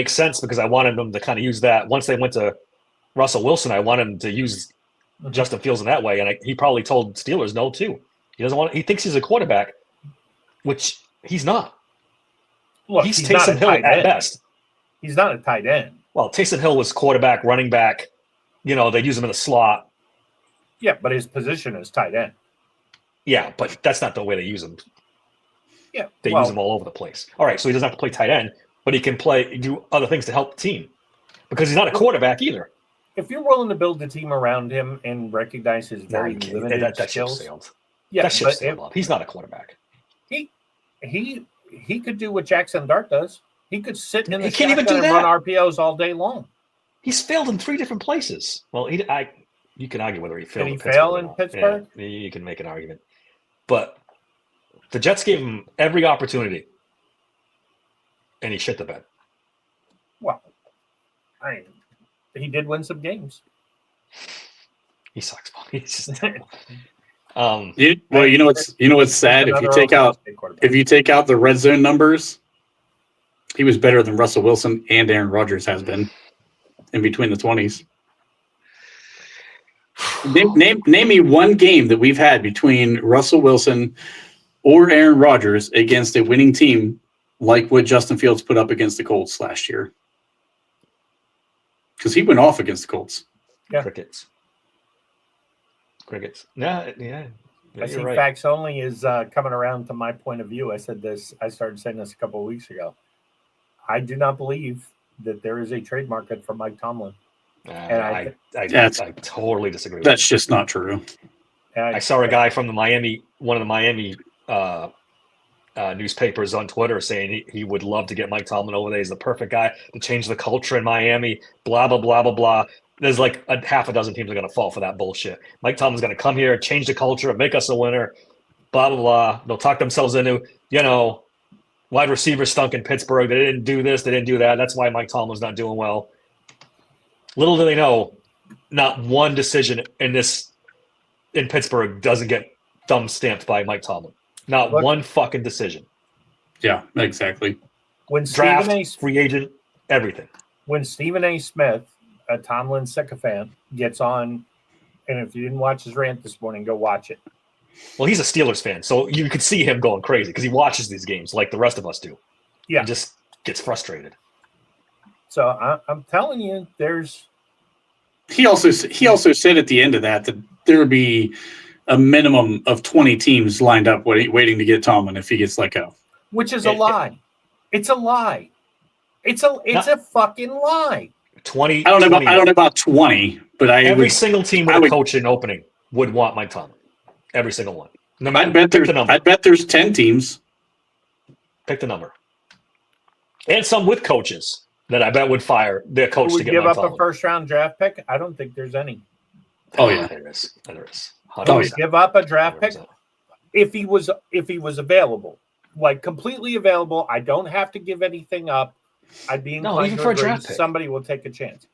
sense because I wanted them to kind of use that. Once they went to Russell Wilson, I wanted him to use Justin Fields in that way, and he probably told Steelers no too. He doesn't want. He thinks he's a quarterback, which he's not. Look, He's not a Taysom Hill tight at end. best. He's not a tight end. Well, Taysom Hill was quarterback, running back. You know, they use him in the slot. Yeah, but his position is tight end. Yeah, but that's not the way they use him. Yeah, They use him all over the place. All right, so he doesn't have to play tight end, but he can do other things to help the team because he's not a quarterback either. If you're willing to build the team around him and recognize his very limited that ship skills, sailed. yeah, That ship but sailed up. He's not a quarterback. he could do what Jackson Dart does. He could sit in the He can't even shotgun do and that. run RPOs all day long. He's failed in 3 different places. Well, you can argue whether he failed. Did he in fail Pittsburgh or in not. Pittsburgh? Yeah, you can make an argument, but the Jets gave him every opportunity, and he shit the bed. Well, he did win some games. He sucks. He's just terrible. You know what's sad? If you take out the red zone numbers, he was better than Russell Wilson and Aaron Rodgers has been in between the 20s. Name me one game that we've had between Russell Wilson or Aaron Rodgers against a winning team like what Justin Fields put up against the Colts last year. Because he went off against the Colts. Yeah. Crickets. Yeah. I You're think right. Facts Only is coming around to my point of view. I started saying this a couple of weeks ago. I do not believe that there is a trade market for Mike Tomlin. I totally disagree. That's just not true. I saw a guy from one of the Miami newspapers on Twitter saying he would love to get Mike Tomlin over there. He's the perfect guy to change the culture in Miami. Blah blah blah blah blah. There's like a half a dozen teams are going to fall for that bullshit. Mike Tomlin's going to come here, change the culture, make us a winner. Blah blah blah. They'll talk themselves into wide receivers stunk in Pittsburgh. They didn't do this. They didn't do that. That's why Mike Tomlin's not doing well. Little do they know, not one decision in Pittsburgh doesn't get thumb stamped by Mike Tomlin. Not one fucking decision. Yeah, exactly. When Draft, Stephen A. free agent, everything. When Stephen A. Smith, a Tomlin sycophant, gets on, and if you didn't watch his rant this morning, go watch it. Well, he's a Steelers fan, so you could see him going crazy because he watches these games like the rest of us do. Yeah. He just gets frustrated. So I'm telling you, He also said at the end of that there would be a minimum of 20 teams lined up waiting to get Tomlin if he gets let go. Which is a lie. It's a lie. It's a fucking lie. 20. I don't know about 20, but every single team with a coach in opening would want Mike Tomlin. Every single one. No matter, I bet there's 10 teams. Pick the number. And some with coaches that I bet would fire their coach to get give Mike up Tomlin. a first round draft pick. I don't think there's any. Oh yeah, there is. Give up a draft pick if he was available, like completely available. I don't have to give anything up. I'd be inclined even to for a agree draft pick. somebody will take a chance.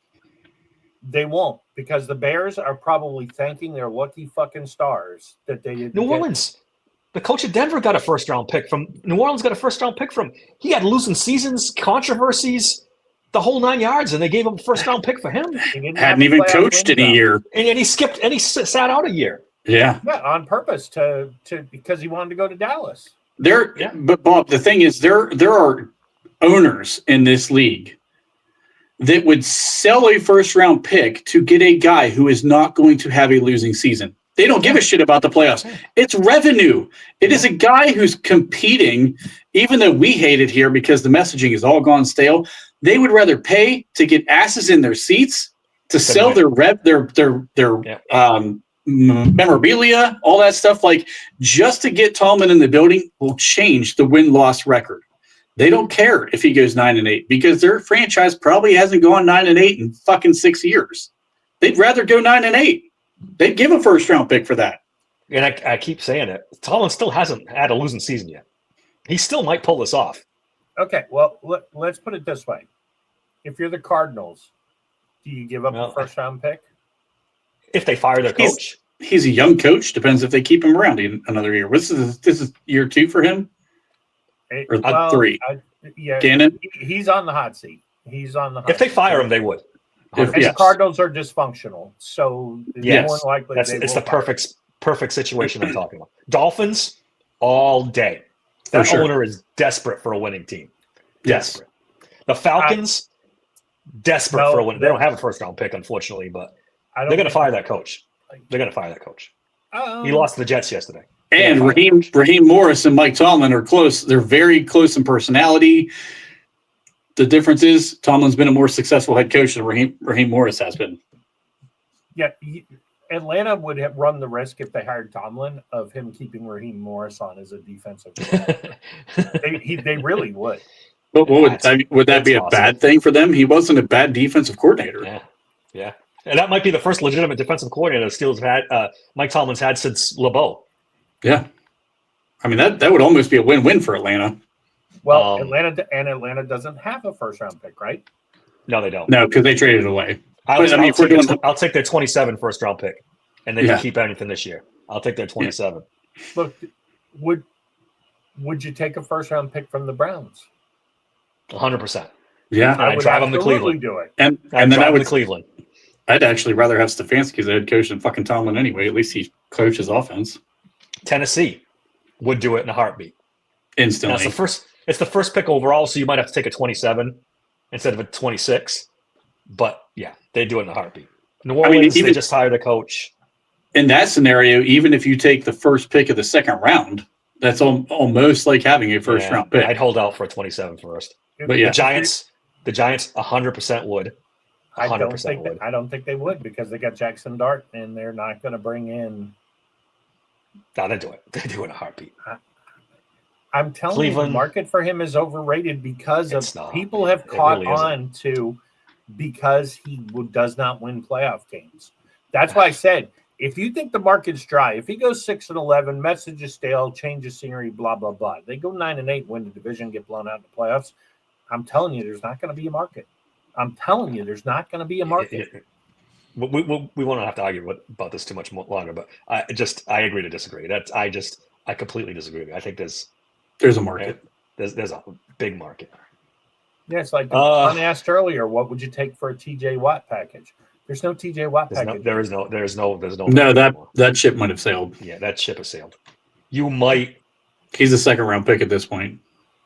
They won't, because the Bears are probably thanking their lucky fucking stars that they didn't. New Orleans. The coach of Denver got a first round pick from New Orleans. Got a first round pick from. He had losing seasons, controversies, the whole 9 yards, and they gave him a first round pick for him. Hadn't even coached in a year, and he skipped and he sat out a year. Yeah, on purpose to because he wanted to go to Dallas. But Bob, the thing is, there are owners in this league that would sell a first round pick to get a guy who is not going to have a losing season. They don't give a shit about the playoffs. It's revenue. It is a guy who's competing, even though we hate it here because the messaging is all gone stale. They would rather pay to get asses in their seats, to sell their memorabilia, all that stuff, like just to get Tomlin in the building will change the win-loss record. They don't care if he goes 9-8 because their franchise probably hasn't gone 9-8 in fucking 6 years. They'd rather go 9-8. They'd give a first-round pick for that. And I keep saying it. Tomlin still hasn't had a losing season yet. He still might pull this off. Okay, well, let's put it this way. If you're the Cardinals, do you give up a first-round pick? If they fire their coach? he's a young coach. Depends if they keep him around in another year. This is year 2 for him, or Well, 3. Yeah, Gannon? he's on the hot seat. He's on the hot If they seat. fire him, they would. If- And yes. the Cardinals are dysfunctional, so Yes. more than likely It's they the will fire him. perfect situation I'm talking about. Dolphins all day. That For sure. owner is desperate for a winning team. Yes. Desperate. The Falcons, desperate No, for a win. They no. don't have a first round pick, unfortunately, but I don't they're going to think- fire that coach. They're going to fire that coach. He lost to the Jets yesterday. And Yeah, Raheem Morris and Mike Tomlin are close. They're very close in personality. The difference is Tomlin's been a more successful head coach than Raheem Morris has been. Yeah, Atlanta would have run the risk if they hired Tomlin of him keeping Raheem Morris on as a defensive coordinator. they really would. But would that be a That's bad thing for them? He wasn't a bad defensive coordinator. Yeah. And that might be the first legitimate defensive coordinator the Steelers have had, Mike Tomlin's had since LeBeau. Yeah. I mean, that would almost be a win-win for Atlanta. Well, Atlanta doesn't have a first round pick, right? No, they don't. No, because they traded it away. I'll take their 27 first round pick, and they Yeah. can keep anything this year. I'll take their 27. Look, would you take a first round pick from the Browns? 100%. Yeah. And I'd would drive them to absolutely Cleveland. do it. And I'd then I drive them would to Cleveland. I'd actually rather have Stefanski as a head coach than fucking Tomlin anyway. At least he coaches offense Tennessee would do it in a heartbeat. Now, instantly. it's the first pick overall, so you might have to take a 27 instead of a 26. But yeah, they do it in a heartbeat. New Orleans, they just hired a coach. In that scenario, even if you take the first pick of the second round, that's almost like having a first round pick. I'd hold out for a 27 first. But yeah. The Giants 100% would. 100% would. I don't think they would because they got Jackson Dart and they're not going to bring in. No, they do it. They do it in a heartbeat. I'm telling you, the Cleveland. market for him is overrated because It's of not. people have It caught really isn't. on to because he does not win playoff games. That's why I said if you think the market's dry, if he goes 6-11, message is stale, change of scenery, blah blah blah. They go 9-8, win the division, get blown out in the playoffs. I'm telling you, there's not going to be a market. I'm telling you, there's not going to be a market. We won't have to argue about this too much longer, but I agree to disagree. I completely disagree. I think there's a market. There's a big market. Yeah, it's like John asked earlier, what would you take for a TJ Watt package? There's no TJ Watt package. There's no. No, that ship might have sailed. Yeah, that ship has sailed. You might. He's a second round pick at this point.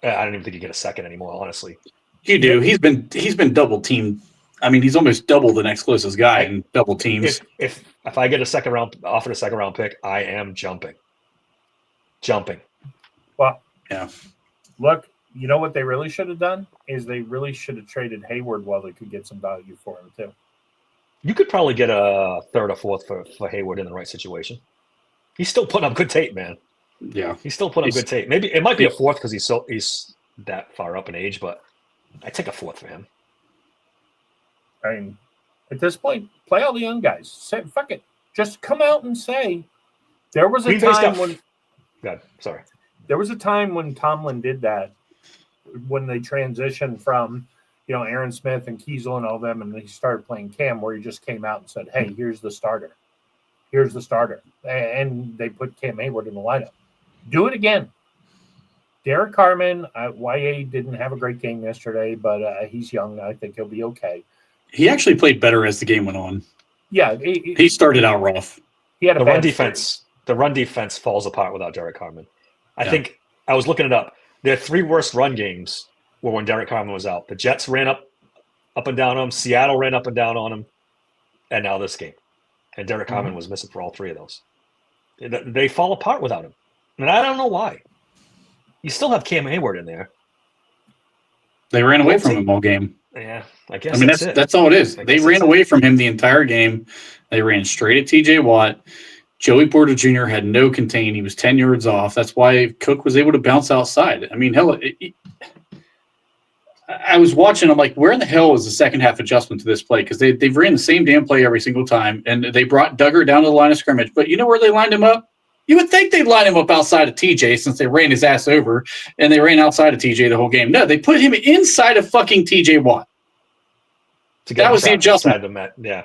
I don't even think you get a second anymore. Honestly, You do. He's been double teamed. I mean, he's almost double the next closest guy in double teams. if I get offered a second round pick, I am jumping. Well, yeah. Look, you know what they really should have done is they really should have traded Hayward while they could get some value for him too. You could probably get a third or fourth for Hayward in the right situation. He's still putting up good tape, man. Yeah, he's still putting up good tape. Maybe it might be a fourth because he's that far up in age, but I take a fourth for him. I mean, at this point, play all the young guys. Say, fuck it. Just come out and say there was a time when. God, sorry. There was a time when Tomlin did that, when they transitioned from, Aaron Smith and Kiesel and all them, and he started playing Cam, where he just came out and said, "Hey, here's the starter. Here's the starter," and they put Cam Hayward in the lineup. Do it again. Derek Carman, YA didn't have a great game yesterday, but he's young. I think he'll be okay. He actually played better as the game went on. Yeah, he started out rough. He had the run defense. The run defense falls apart without Derek Carman. I think I was looking it up. Their 3 worst run games were when Derek Carman was out. The Jets ran up and down on him. Seattle ran up and down on him, and now this game. And Derek Carman was missing for all 3 of those. They fall apart without him, and I don't know why. You still have Cam Hayward in there. They ran away from him all game. Yeah, I guess. I mean, that's all it is. They ran away from him the entire game. They ran straight at TJ Watt. Joey Porter Jr. had no contain. He was 10 yards off. That's why Cook was able to bounce outside. I mean, hell, I was watching. I'm like, where in the hell is the second half adjustment to this play? Because they've ran the same damn play every single time, and they brought Duggar down to the line of scrimmage. But you know where they lined him up? You would think they'd line him up outside of TJ since they ran his ass over, and they ran outside of TJ the whole game. No, they put him inside of fucking TJ Watt. That was the adjustment. Yeah.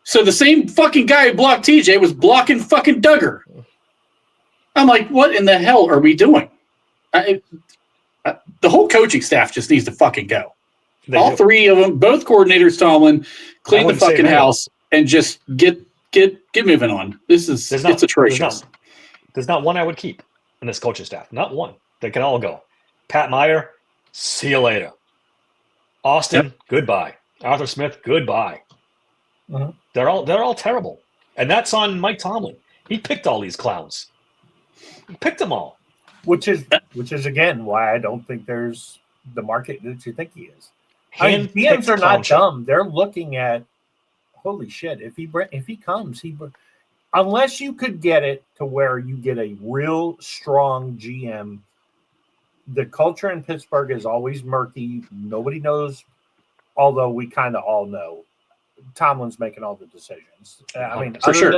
So the same fucking guy who blocked TJ was blocking fucking Duggar. I'm like, what in the hell are we doing? The whole coaching staff just needs to fucking go. All three of them, both coordinators, Tomlin, clean the fucking house and just get moving on. This is it's atrocious. There's not one I would keep in this coaching staff. Not one. They can all go. Pat Meyer, see you later. Austin, goodbye. Arthur Smith, goodbye. Uh-huh. They're all terrible, and that's on Mike Tomlin. He picked all these clowns. He picked them all. Which is again why I don't think there's the market that you think he is. I mean, GMs are not dumb. They're looking at, holy shit, if he comes, unless you could get it to where you get a real strong GM. The culture in Pittsburgh is always murky. Nobody knows, although we kind of all know. Tomlin's making all the decisions. I mean, other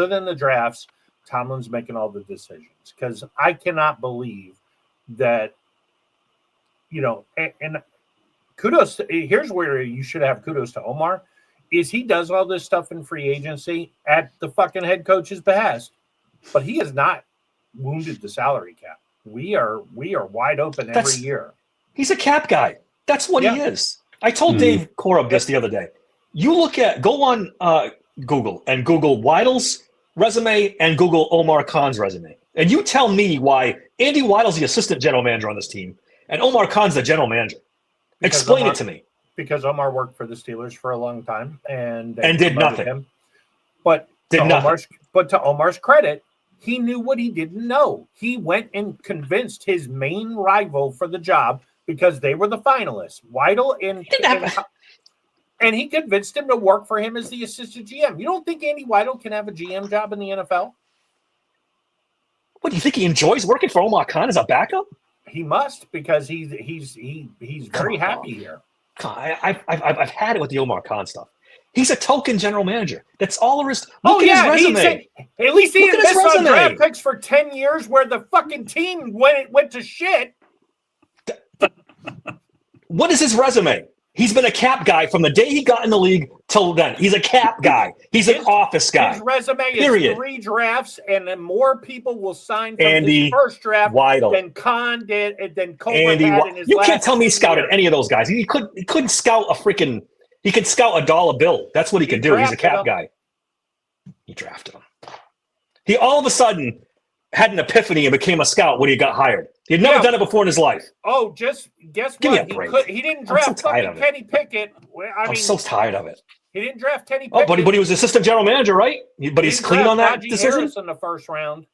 than the drafts, Tomlin's making all the decisions. Because I cannot believe that, and kudos. Here's where you should have kudos to Omar, is he does all this stuff in free agency at the fucking head coach's behest, but he has not wounded the salary cap. We are wide open every year. He's a cap guy. That's what he is. I told Dave Korup this the other day. You go on Google and Google Weidl's resume and Google Omar Khan's resume. And you tell me why Andy Weidl's the assistant general manager on this team and Omar Khan's the general manager. Explain it to me. Because Omar worked for the Steelers for a long time and did nothing. Him. But to Omar's credit, he knew what he didn't know. He went and convinced his main rival for the job because they were the finalists, Weidl and he convinced him to work for him as the assistant GM. You don't think Andy Weidl can have a GM job in the NFL? What, do you think he enjoys working for Omar Khan as a backup? He must, because he's very happy here. I've had it with the Omar Khan stuff. He's a token general manager. That's all there is. At least he didn't miss on draft picks for 10 years where the fucking team went to shit. What is his resume? He's been a cap guy from the day he got in the league till then. He's a cap guy. He's an office guy. His resume is 3 drafts, and then more people will sign from his first draft than Khan did, and then Colbert had in his You can't tell me he scouted any of those guys. He couldn't scout a freaking. He could scout a dollar bill. That's what he could do. He's a cap guy. He drafted him. He all of a sudden had an epiphany and became a scout when he got hired. He had never done it before in his life. Oh, just guess Give what? Me a break. He didn't draft fucking Kenny Pickett. I'm so tired of it. He didn't draft Kenny Pickett. Oh, but he was assistant general manager, right? But he's clean on that decision? Harris in the first round.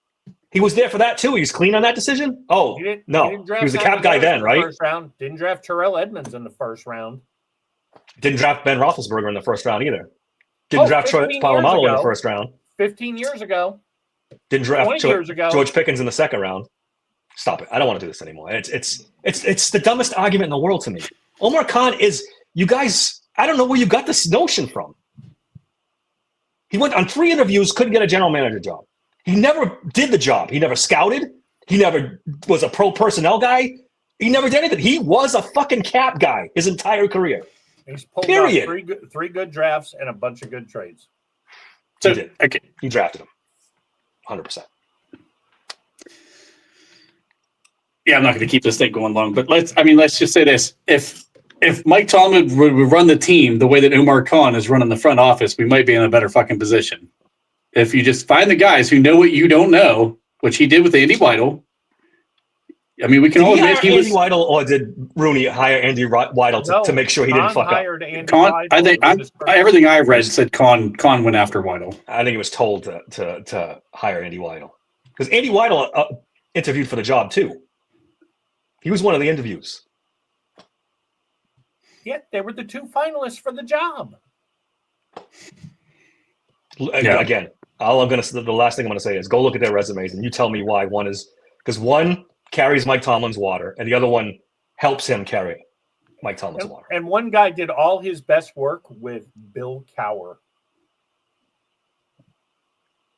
He was there for that too. He was clean on that decision? Oh, no. He was a cap guy then, right? First round. Didn't draft Terrell Edmonds in the first round. Didn't draft Ben Roethlisberger in the first round either. Didn't draft Troy Polamalu in the first round. 15 years ago. Didn't draft George Pickens in the second round. Stop it. I don't want to do this anymore. It's the dumbest argument in the world to me. Omar Khan is, you guys, I don't know where you got this notion from. He went on 3 interviews, couldn't get a general manager job. He never did the job. He never scouted. He never was a pro personnel guy. He never did anything. He was a fucking cap guy his entire career. He's pulled off 3 good drafts and a bunch of good trades. So, he did. Okay. He drafted him. 100%. Yeah, I'm not going to keep this thing going long, but let's just say this. If Mike Tomlin would run the team the way that Omar Khan is running the front office, we might be in a better fucking position. If you just find the guys who know what you don't know, which he did with Andy Weidl. I mean, we can all admit he was Andy Weidl, or did Rooney hire Andy Weidl to make sure he didn't fuck up? Khan, I think everything I read said Khan went after Weidl. I think he was told to hire Andy Weidl because Andy Weidl interviewed for the job too. He was one of the interviews. Yeah, they were the 2 finalists for the job. Again, the last thing I'm going to say is go look at their resumes and you tell me why one is, because one carries Mike Tomlin's water and the other one helps him carry Mike Tomlin's water. And one guy did all his best work with Bill Cowher.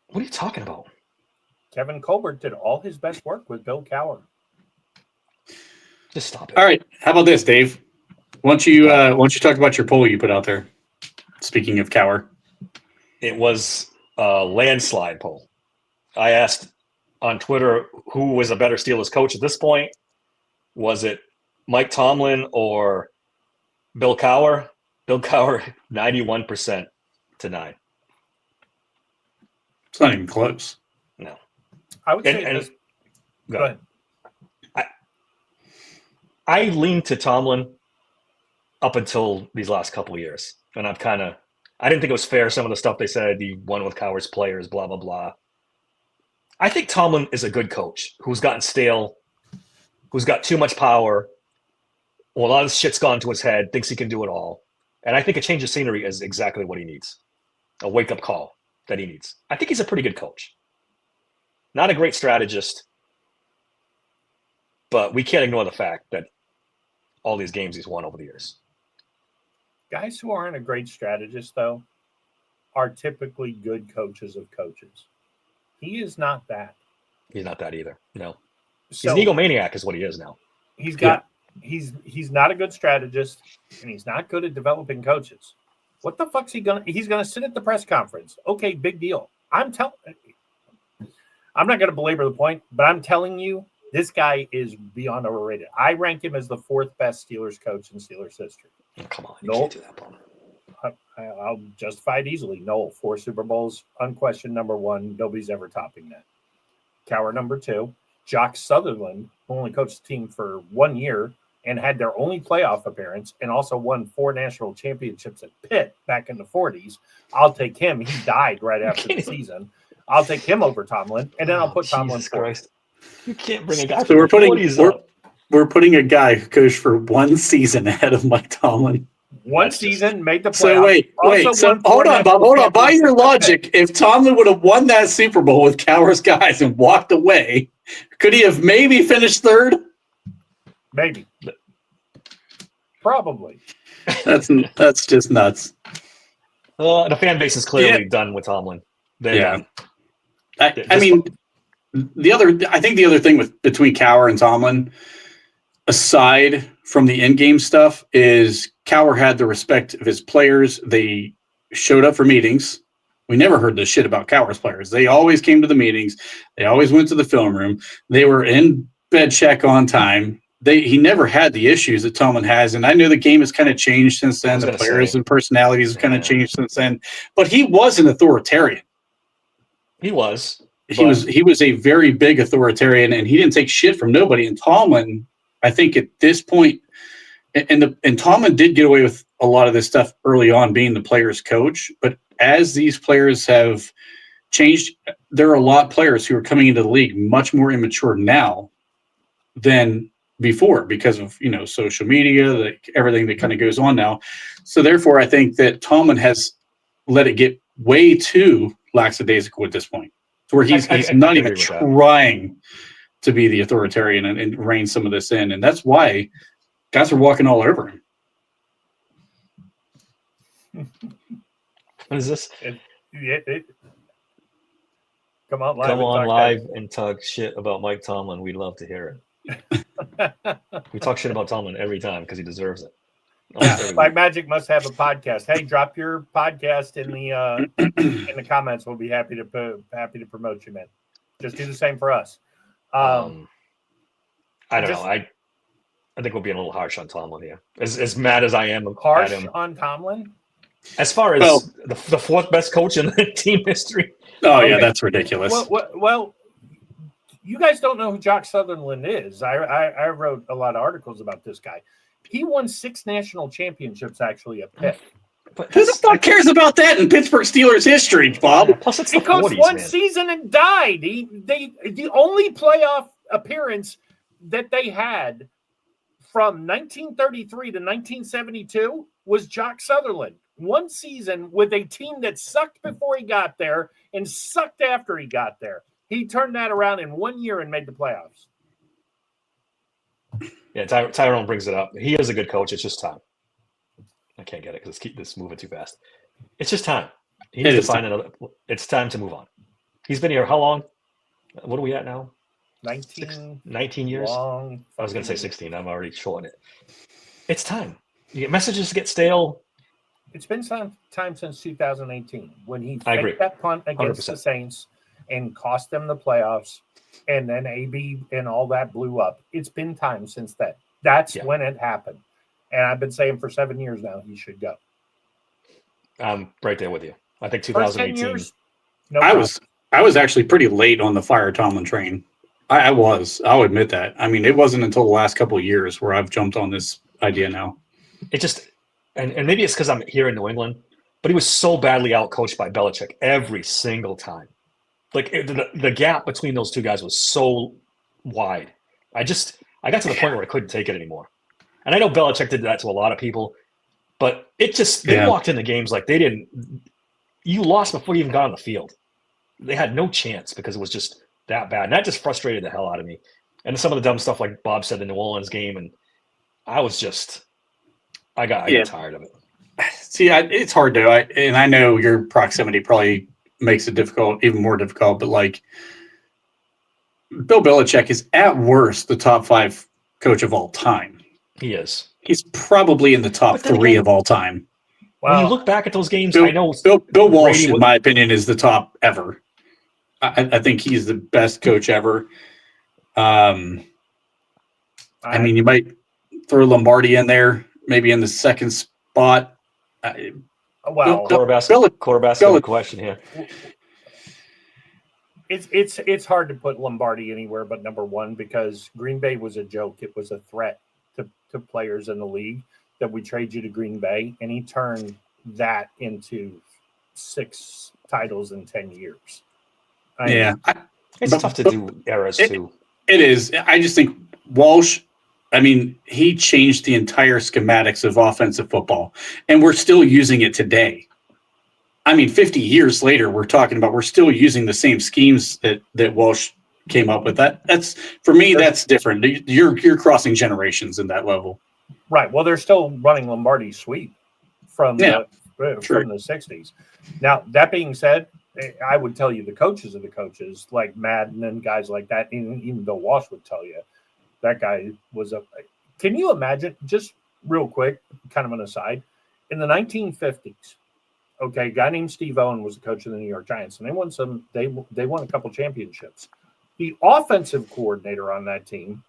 What are you talking about? Kevin Colbert did all his best work with Bill Cowher. Just stop it. All right. How about this, Dave? Why don't you talk about your poll you put out there? Speaking of Cowher. It was a landslide poll. I asked on Twitter who was a better Steelers coach at this point. Was it Mike Tomlin or Bill Cowher? Bill Cowher, 91% to 9. It's not even close. No. I would say And- this. Go ahead. I leaned to Tomlin up until these last couple of years. And I didn't think it was fair, some of the stuff they said, he won with Cowher's players, blah, blah, blah. I think Tomlin is a good coach who's gotten stale, who's got too much power. Well, a lot of shit's gone to his head, thinks he can do it all. And I think a change of scenery is exactly what he needs. A wake-up call that he needs. I think he's a pretty good coach. Not a great strategist, but we can't ignore the fact that all these games he's won over the years. Guys who aren't a great strategist, though, are typically good coaches of coaches. He is not that. He's not that either. No. So He's an egomaniac is what he is now. he's not a good strategist, and he's not good at developing coaches. What the fuck's he gonna? He's gonna sit at the press conference. Okay, big deal. I'm not gonna belabor the point, but I'm telling you, this guy is beyond overrated. I rank him as the 4th best Steelers coach in Steelers history. Oh, come on. You No. can't do that, Paul. I'll justify it easily. No, 4 Super Bowls, unquestioned number 1. Nobody's ever topping that. Cowher number 2. Jock Sutherland, who only coached the team for 1 year and had their only playoff appearance and also won 4 national championships at Pitt back in the 40s. I'll take him. He died right after the season. I'll take him over Tomlin, and then I'll put Tomlin Jesus fourth. Christ. You can't bring a guy So from we're the 40s up. we're putting a guy who coached for 1 season ahead of Mike Tomlin. One season, made the playoffs. So wait. Also So won 4 hold on, Bob. national Hold on. By your championships. logic, if Tomlin would have won that Super Bowl with Cowher's guys and walked away, could he have maybe finished 3rd? Maybe. Probably. That's just nuts. The fan base is clearly done with Tomlin. I mean, I think the other thing between Cowher and Tomlin, aside from the in-game stuff, is Cowher had the respect of his players. They showed up for meetings. We never heard this shit about Cowher's players. They always came to the meetings. They always went to the film room. They were in bed check on time. He never had the issues that Tomlin has. And I know the game has kind of changed since then. The players and personalities have kind of changed since then. But he was an authoritarian. He was. He was a very big authoritarian, and he didn't take shit from nobody. And Tomlin, I think at this point, and Tomlin did get away with a lot of this stuff early on, being the players' coach. But as these players have changed, there are a lot of players who are coming into the league much more immature now than before because of social media, everything that kind of goes on now. So therefore, I think that Tomlin has let it get way too lackadaisical at this point, to where he's not even trying to be the authoritarian and rein some of this in, and that's why guys are walking all over him. What is this? Come on live. Come on live and talk shit about Mike Tomlin. We'd love to hear it. We talk shit about Tomlin every time because he deserves it. Like Magic must have a podcast. Hey, drop your podcast in the comments. We'll be happy to promote you, man. Just do the same for us. I don't know. I think we're being a little harsh on Tomlin here. As mad as I am harsh at him. on Tomlin. As far as the 4th best coach in the team history. Oh yeah, that's ridiculous. Well, you guys don't know who Jock Sutherland is. I wrote a lot of articles about this guy. He won 6 national championships actually at Pitt. But who the fuck cares about that in Pittsburgh Steelers history, Bob? Plus, it's he the coached 40s, one man. season and died. The only playoff appearance that they had from 1933 to 1972 was Jock Sutherland. One season with a team that sucked before he got there and sucked after he got there. He turned that around in 1 year and made the playoffs. Yeah, Tyrone brings it up. He is a good coach. It's just time. I can't get it because keep this moving too fast. It's just time. He needs to find another. It's time to move on. He's been here how long? What are we at now? 19 years. I was going to say 16. I'm already shorting it. It's time. Messages get stale. It's been some time since 2018 when he I agree. faked that punt against 100%. the Saints and cost them the playoffs, and then AB and all that blew up. It's been time since then. That's when it happened. And I've been saying for 7 years now he should go. I'm right there with you. I think First 10 2018. years, no I problem. was actually pretty late on the fire Tomlin train. I'll admit that. I mean, it wasn't until the last couple of years where I've jumped on this idea now. It just, and maybe it's because I'm here in New England, but he was so badly outcoached by Belichick every single time. Like the gap between those two guys was so wide. I got to the point where I couldn't take it anymore. And I know Belichick did that to a lot of people, but they walked into games like you lost before you even got on the field. They had no chance because it was just that bad. And that just frustrated the hell out of me. And some of the dumb stuff like Bob said in the New Orleans game. And I got tired of it. See, it's hard though. And I know your proximity probably makes it even more difficult, but like Bill Belichick is at worst the top 5 coach of all time. He is. He's probably in the top 3 of all time. When you look back at those games, Bill, I know Bill Walsh, in my opinion, is the top ever. I think he's the best coach ever. I mean, you might throw Lombardi in there, maybe in the second spot. Quarterback's a good question here. It's hard to put Lombardi anywhere but number 1 because Green Bay was a joke. It was a threat to players in the league that we trade you to Green Bay, and he turned that into 6 titles in 10 years. It's tough to do eras too. It is. I just think Walsh, I mean, he changed the entire schematics of offensive football, and we're still using it today. I mean, 50 years later, we're still using the same schemes that Walsh came up with. That's for me, that's different. You're crossing generations in that level. Right. Well, they're still running Lombardi sweep from the 60s. Now, that being said, I would tell you the coaches of the coaches, like Madden and guys like that, even Bill Walsh would tell you that guy was a. Can you imagine, just real quick, kind of an aside, in the 1950s, okay, a guy named Steve Owen was the coach of the New York Giants, and they won a couple championships. The offensive coordinator on that team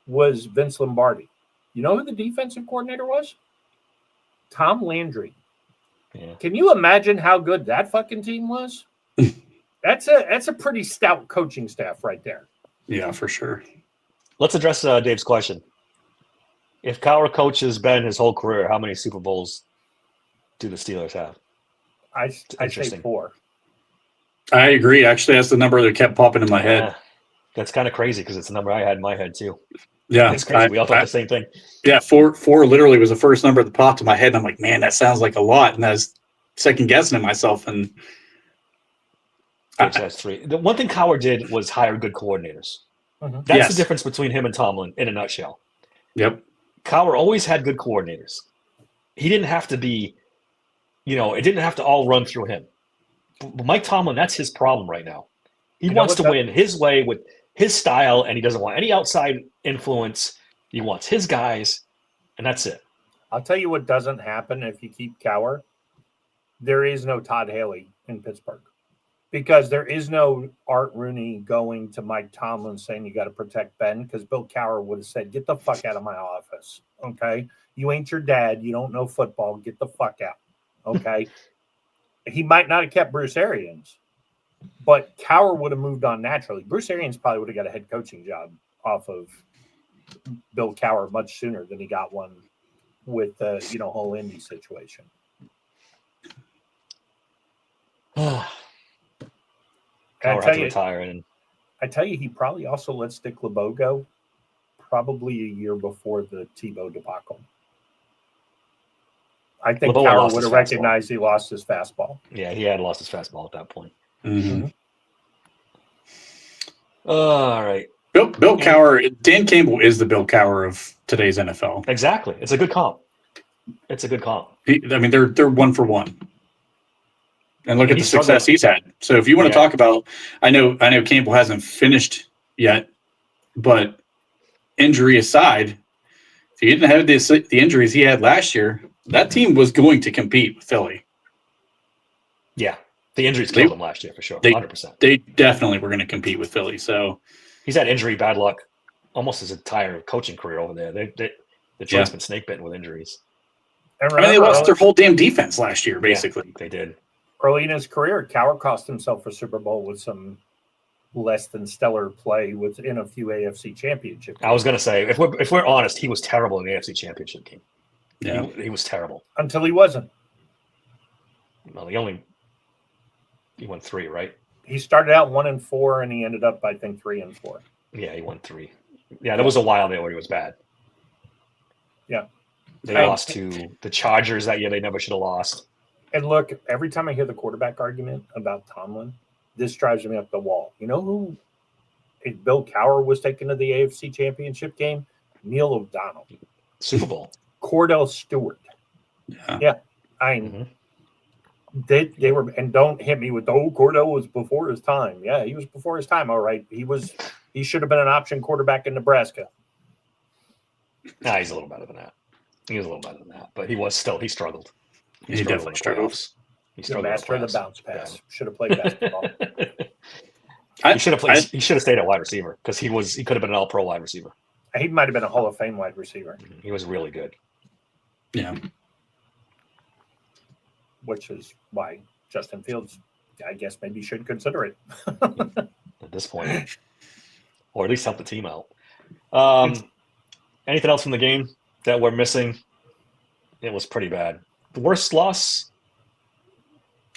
was Vince Lombardi. You know who the defensive coordinator was? Tom Landry. Yeah. Can you imagine how good that fucking team was? That's a pretty stout coaching staff right there. Yeah, for sure. Let's address Dave's question. If Cowher coaches Ben his whole career, how many Super Bowls do the Steelers have? I say 4. I agree. Actually, that's the number that kept popping in my head. That's kind of crazy because it's the number I had in my head too. Yeah, it's crazy. We all thought the same thing. Yeah, four literally was the first number that popped in my head. And I'm like, man, that sounds like a lot. And I was second guessing it myself. And that's 3. The one thing Cowher did was hire good coordinators. Mm-hmm. That's the difference between him and Tomlin in a nutshell. Yep. Cowher always had good coordinators. He didn't have to be, it didn't have to all run through him. But Mike Tomlin, that's his problem right now. He wants to win his way with his style, and he doesn't want any outside influence. He wants his guys, and that's it. I'll tell you what doesn't happen if you keep Cowher. There is no Todd Haley in Pittsburgh because there is no Art Rooney going to Mike Tomlin saying you got to protect Ben because Bill Cowher would have said, get the fuck out of my office, okay? You ain't your dad. You don't know football. Get the fuck out, okay? He might not have kept Bruce Arians, but Cowher would have moved on naturally. Bruce Arians probably would have got a head coaching job off of Bill Cowher much sooner than he got one with the whole Indy situation. Cowher had to retire. And I tell you, he probably also let Dick LeBeau go probably a year before the Tebow debacle. I think Cowher would have recognized he lost his fastball. Yeah, he had lost his fastball at that point. Mm-hmm. All right. Bill Cowher, Dan Campbell is the Bill Cowher of today's NFL. Exactly. It's a good comp. They're one for one. And look at the success he's had. So if you want to talk about, I know Campbell hasn't finished yet, but injury aside, if he didn't have the injuries he had last year, that team was going to compete with Philly. Yeah, the injuries killed him last year for sure. 100%. They definitely were going to compete with Philly. So he's had injury bad luck almost his entire coaching career over there. Detroit's been snake bitten with injuries. And I mean, they lost their whole damn defense last year, basically. Yeah, they did. Early in his career, Cowher cost himself a Super Bowl with some less than stellar play within a few AFC championship games. I was going to say, if we're honest, he was terrible in the AFC championship game. Yeah, he was terrible until he wasn't. Well, he won 3, right? He started out 1-4, and he ended up, I think, 3-4. Yeah, he won 3. Yeah, there was a while there where he was bad. Yeah, they lost to the Chargers that year. They never should have lost. And look, every time I hear the quarterback argument about Tomlin, this drives me up the wall. You know who Bill Cowher was taken to the AFC Championship game? Neil O'Donnell. Super Bowl. Cordell Stewart. Yeah. They were, and don't hit me with, Cordell was before his time. Yeah, he was before his time. All right. He should have been an option quarterback in Nebraska. Nah, he's a little better than that. He was a little better than that, but he struggled. He definitely struggled. He struggled. The master of the bounce pass. Yeah. Should have played basketball. He should have stayed at wide receiver because he could have been an all-pro wide receiver. He might have been a Hall of Fame wide receiver. He was really good. Yeah. Which is why Justin Fields, I guess, maybe should consider it. At this point. Or at least help the team out. Anything else from the game that we're missing? It was pretty bad. The worst loss?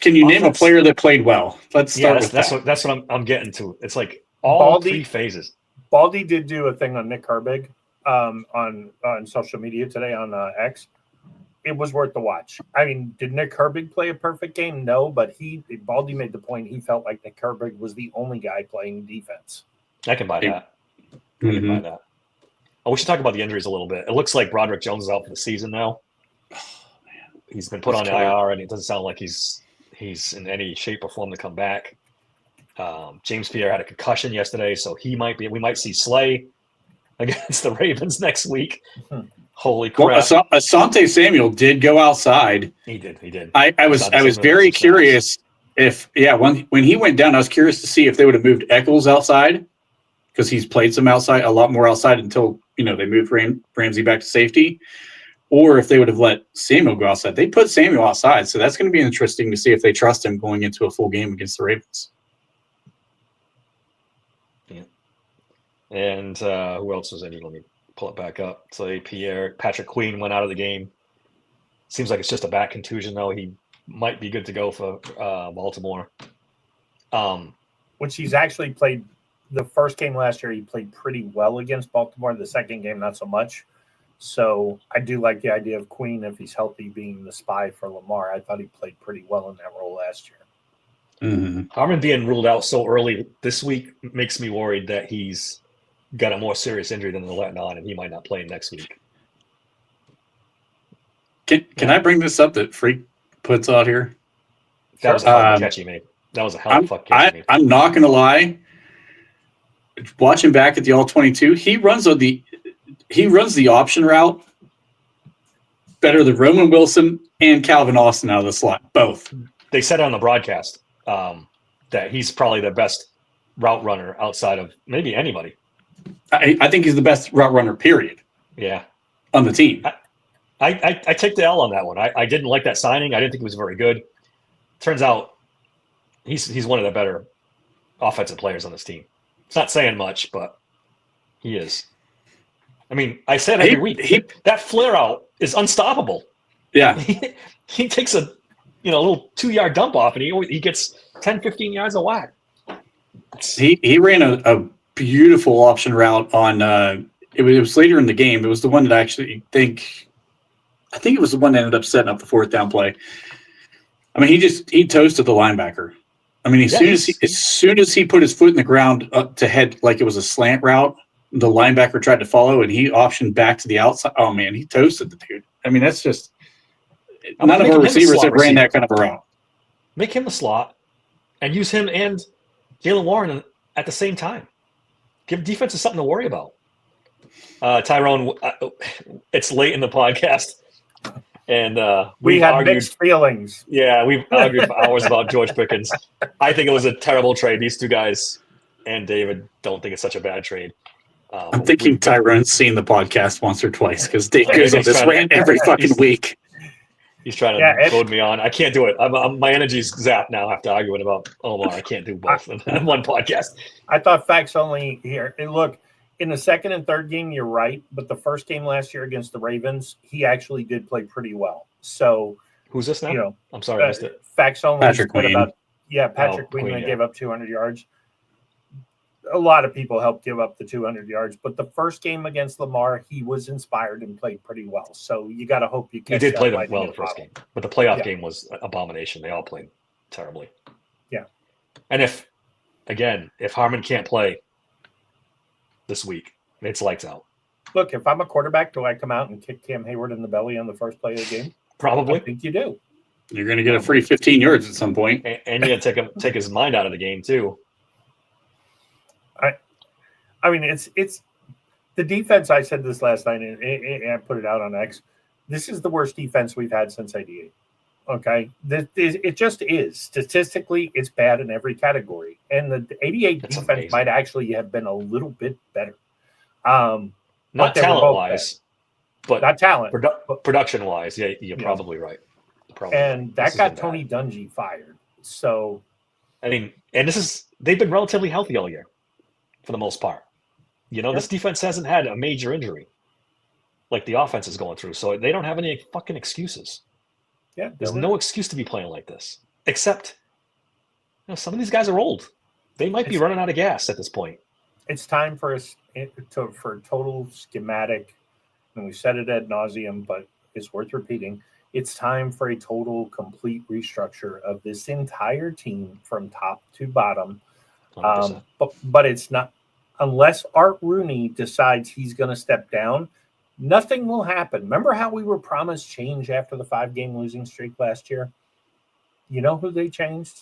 Can you name a player that played well? Let's start with that. That's what I'm getting to. It's like all 3 phases. Baldy did do a thing on Nick Herbig on social media today on X. It was worth the watch. I mean, did Nick Herbig play a perfect game? No, but Baldy made the point he felt like Nick Herbig was the only guy playing defense. I can buy that. I can buy that. Oh, we should talk about the injuries a little bit. It looks like Broderick Jones is out for the season now. Oh, man. He's been put on IR, and it doesn't sound like he's in any shape or form to come back. James Pierre had a concussion yesterday, so we might see Slay against the Ravens next week. Holy crap. Well, Asante Samuel did go outside. He did. I was very curious when he went down, I was curious to see if they would have moved Eccles outside because he's played a lot more outside until, they moved Ramsey back to safety, or if they would have let Samuel go outside. They put Samuel outside, so that's going to be interesting to see if they trust him going into a full game against the Ravens. Yeah. And who else was in here? Let me pull it back up. So Patrick Queen went out of the game. Seems like it's just a back contusion, though. He might be good to go for Baltimore. Which he's actually played the first game last year. He played pretty well against Baltimore. The second game, not so much. So I do like the idea of Queen, if he's healthy, being the spy for Lamar. I thought he played pretty well in that role last year. Mm-hmm. Harmon being ruled out so early this week makes me worried that he's got a more serious injury than they're letting on, and he might not play next week. Can I bring this up that Freak puts out here? That was a fucking catchy, mate. That was a hell of a fucking catchy, mate. I'm not going to lie. Watching back at the All-22, he runs the option route better than Roman Wilson and Calvin Austin out of the slot. Both. They said on the broadcast that he's probably the best route runner outside of maybe anybody. I think he's the best route runner, period. Yeah. On the team. I take the L on that one. I didn't like that signing. I didn't think he was very good. Turns out he's one of the better offensive players on this team. It's not saying much, but he is. I mean, I said every week that flare out is unstoppable. Yeah. He takes a little 2-yard dump off, and he gets 10, 15 yards of whack. He ran a beautiful option route on it was later in the game. It was the one that I think it was the one that ended up setting up the 4th down play. I mean, he toasted the linebacker. I mean, as soon as he put his foot in the ground up to head like it was a slant route, the linebacker tried to follow, and he optioned back to the outside. Oh man, he toasted the dude. I mean, that's just none of our receivers have ran that kind of a route. Make him the slot, and use him and Jaylen Warren at the same time. Give defenses something to worry about. Tyrone, it's late in the podcast. And we had argued, mixed feelings. Yeah, we've argued for hours about George Pickens. I think it was a terrible trade. These two guys and David don't think it's such a bad trade. I'm thinking Tyrone's seen the podcast once or twice because Dave goes on he's this trying to- rant every fucking week. He's trying to goad me on. I can't do it. My energy's zapped now after arguing about Omar. I can't do both in one podcast. I thought facts only here. And look, in the second and third game, you're right. But the first game last year against the Ravens, he actually did play pretty well. So who's this now? You know, I'm sorry, I missed it. Facts only. Patrick Queen. Patrick Queen. They gave up 200 yards. A lot of people helped give up the 200 yards, but the first game against Lamar, he was inspired and played pretty well. So you got to hope you catch He did that play them lightning well in the first bottle. game, but the playoff game was an abomination. They all played terribly. Yeah. And if Harmon can't play this week, it's lights out. Look, if I'm a quarterback, do I come out and kick Cam Hayward in the belly on the first play of the game? Probably. I think you do. You're going to get a free 15 yards at some point. And you got to take his mind out of the game too. I mean, it's the defense. I said this last night, and I put it out on X. This is the worst defense we've had since '88. Okay, it just is. Statistically, it's bad in every category, and the '88 That's defense amazing. might actually have been a little bit better. Not but they were both talent wise, but not talent. production wise. Yeah, you're probably right. And that got Tony Dungy fired. So, I mean, and they've been relatively healthy all year, for the most part. This defense hasn't had a major injury like the offense is going through, so they don't have any fucking excuses. Yeah, there's no excuse to be playing like this, except some of these guys are old. They might be running out of gas at this point. It's time for us for total schematic, and we said it ad nauseum, but it's worth repeating. It's time for a total, complete restructure of this entire team from top to bottom. But it's not unless Art Rooney decides he's going to step down. Nothing will happen. Remember how we were promised change after the 5-game losing streak last year? You know who they changed?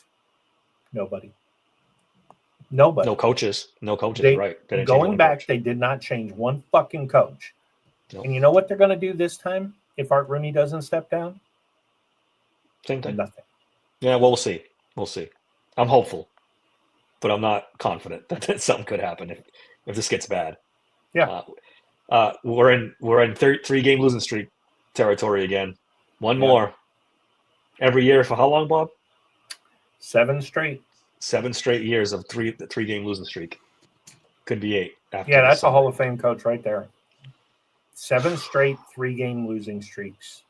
Nobody. No coaches. Right. They didn't change Going one back, coach. they did not change one fucking coach. Nope. And you know what they're going to do this time if Art Rooney doesn't step down? Same thing. Nothing. Yeah, well, we'll see. We'll see. I'm hopeful, but I'm not confident that something could happen if this gets bad. Yeah. We're in 3-game losing streak territory again. One more every year for how long, Bob? 7 straight. 7 straight years of 3-game losing streak. Could be 8. Yeah, that's a Hall of Fame coach right there. 7 straight 3-game losing streaks.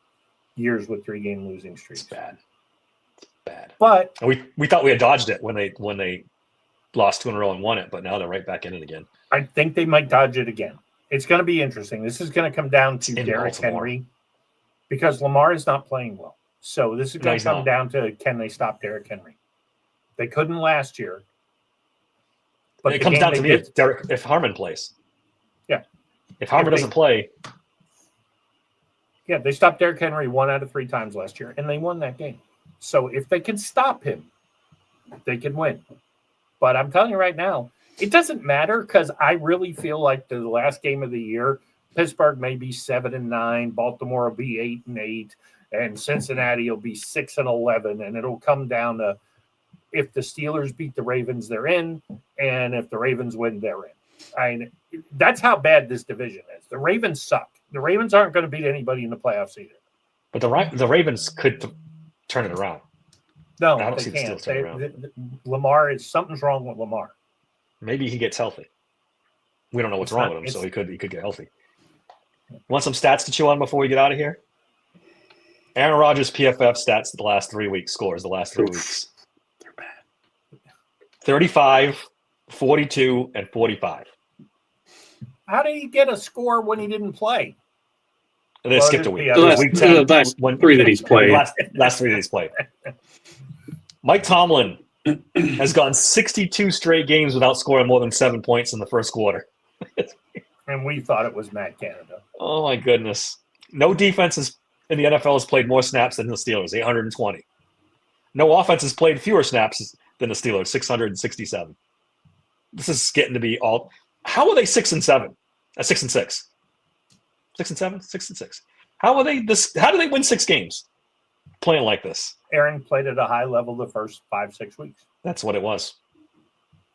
Years with 3-game losing streaks. It's bad. It's bad. But and we thought we had dodged it when they lost 2 in a row and won it, but now they're right back in it again. I think they might dodge it again. It's going to be interesting. This is going to come down to In Derrick Baltimore. Henry because Lamar is not playing well. So this is No, going he's to come not. down to can they stop Derrick Henry? They couldn't last year. But it the comes game down they to me did- if Harmon plays. Yeah. If Harmon If they- doesn't play, Yeah, they stopped Derrick Henry 1 out of 3 times last year, and they won that game. So if they can stop him, they can win. But I'm telling you right now, it doesn't matter because I really feel like the last game of the year, Pittsburgh may be 7-9, Baltimore will be 8-8, and Cincinnati will be 6-11, and it'll come down to if the Steelers beat the Ravens, they're in, and if the Ravens win, they're in. That's how bad this division is. The Ravens suck. The Ravens aren't going to beat anybody in the playoffs either. but the Ravens could turn it around. No, I don't they see the can't. Steelers turning around. Lamar is something's wrong with Lamar. Maybe he gets healthy. We don't know what's It's wrong not- with him, so he could get healthy. Want some stats to chew on before we get out of here? Aaron Rodgers' PFF stats the last 3 weeks, scores the last 3 weeks. They're bad. 35, 42, and 45. How did he get a score when he didn't play? They Well, skipped a just week. the other- Week The last 3 that he's played. Last 3 that he's played. Mike Tomlin has gone 62 straight games without scoring more than 7 points in the first quarter. And we thought it was Matt Canada. Oh, my goodness. No defenses in the NFL has played more snaps than the Steelers, 820. No offense has played fewer snaps than the Steelers, 667. This is getting to be all. How are they 6-7? 6-6. 6-7, 6-6. How are they this? How do they win 6 games playing like this? Aaron played at a high level the first 5-6 weeks. That's what it was.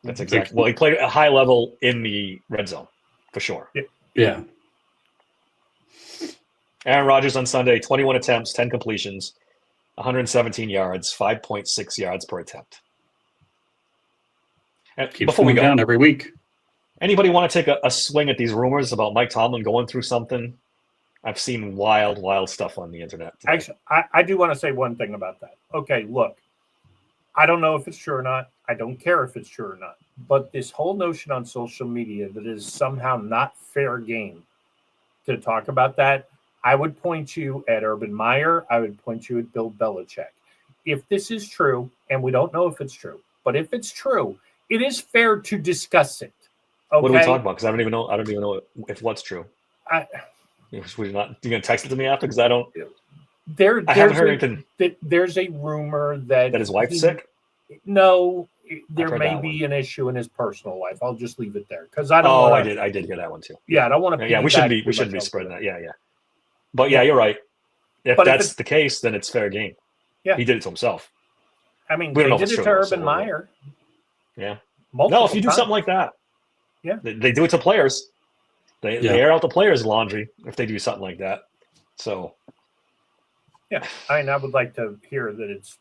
That's exactly. Well, he played at a high level in the red zone for sure. Yeah. Aaron Rodgers on Sunday, 21 attempts, 10 completions, 117 yards, 5.6 yards per attempt. And Keeps before we going go, down every week. anybody want to take a swing at these rumors about Mike Tomlin going through something? I've seen wild stuff on the internet today. Actually, I do want to say one thing about that. Okay, look, I don't know if it's true or not. I don't care if it's true or not. But this whole notion on social media that is somehow not fair game to talk about that, I would point you at Urban Meyer. I would point you at Bill Belichick. If this is true, and we don't know if it's true, but if it's true, it is fair to discuss it. Okay? What are we talking about? Because I don't even know if what's true. You're not. You gonna text it to me after? Because I don't. I haven't heard anything. There's a rumor that his wife's sick. No, there heard may that be an issue in his personal life. I'll just leave it there because I don't. Oh, wanna, I did hear that one too. Yeah, I don't want to. Yeah, we shouldn't be spreading that. Yeah. But yeah, you're right. If that's the case, then it's fair game. Yeah, he did it to himself. I mean, we they don't know did if it it's to true, Urban so Meyer. Yeah. Multiple No, if you do times. something like that, yeah, they do it to players. They air out the players' laundry if they do something like that. So, yeah, I mean, I would like to hear that it's,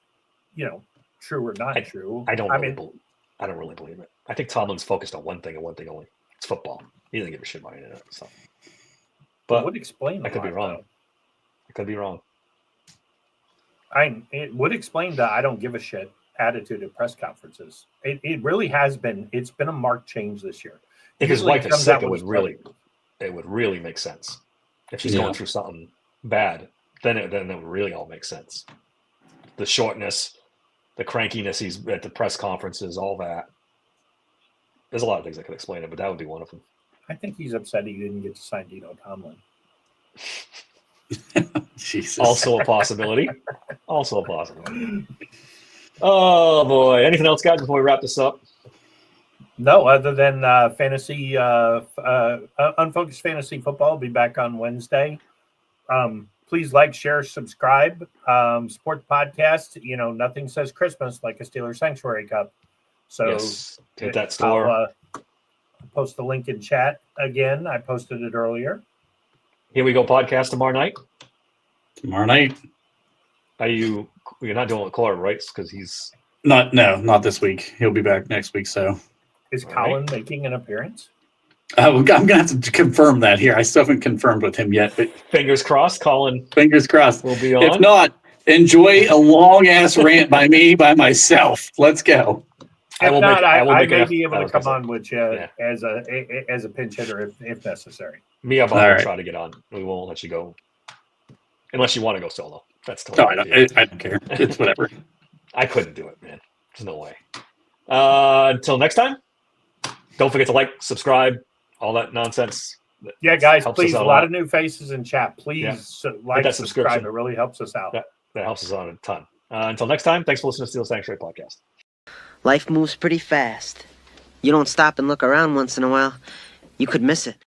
true or not true. I don't really believe it. I think Tomlin's focused on one thing and one thing only. It's football. He doesn't give a shit about it. So, but it would explain. I could be wrong. I could be wrong. It would explain the "I don't give a shit" attitude at press conferences. It really has been. It's been a marked change this year. If his wife is sick, it would really make sense. If she's going through something bad, then it would really all make sense. The shortness, the crankiness he's at the press conferences, all that. There's a lot of things that could explain it, but that would be one of them. I think he's upset he didn't get to sign Dino Tomlin. Jesus. Also a possibility. Oh boy! Anything else, guys? Before we wrap this up. No, other than fantasy, Unfocused Fantasy Football will be back on Wednesday. Please like, share, subscribe, support the podcast. Nothing says Christmas like a Steelers Sanctuary Cup. So yes. Hit that store. I'll post the link in chat again. I posted it earlier. Here we go podcast tomorrow night. Tomorrow night. You're not doing it with Corey, right? Because he's not this week. He'll be back next week. So is Colin making an appearance? I'm gonna have to confirm that here. I still haven't confirmed with him yet, but fingers crossed, Colin. Fingers crossed. We'll be on. If not, enjoy a long ass rant by myself. Let's go. I may be able to come on with you as a pinch hitter if necessary. Me or Bob will try to get on. We won't let you go unless you want to go solo. That's totally I don't care. It's whatever. I couldn't do it, man. There's no way. Until next time, don't forget to like, subscribe, all that nonsense. Yeah, guys, please. A lot of new faces in chat. Please like, subscribe. It really helps us out. That helps us out a ton. Until next time, thanks for listening to Steel Sanctuary Podcast. Life moves pretty fast. You don't stop and look around once in a while, you could miss it.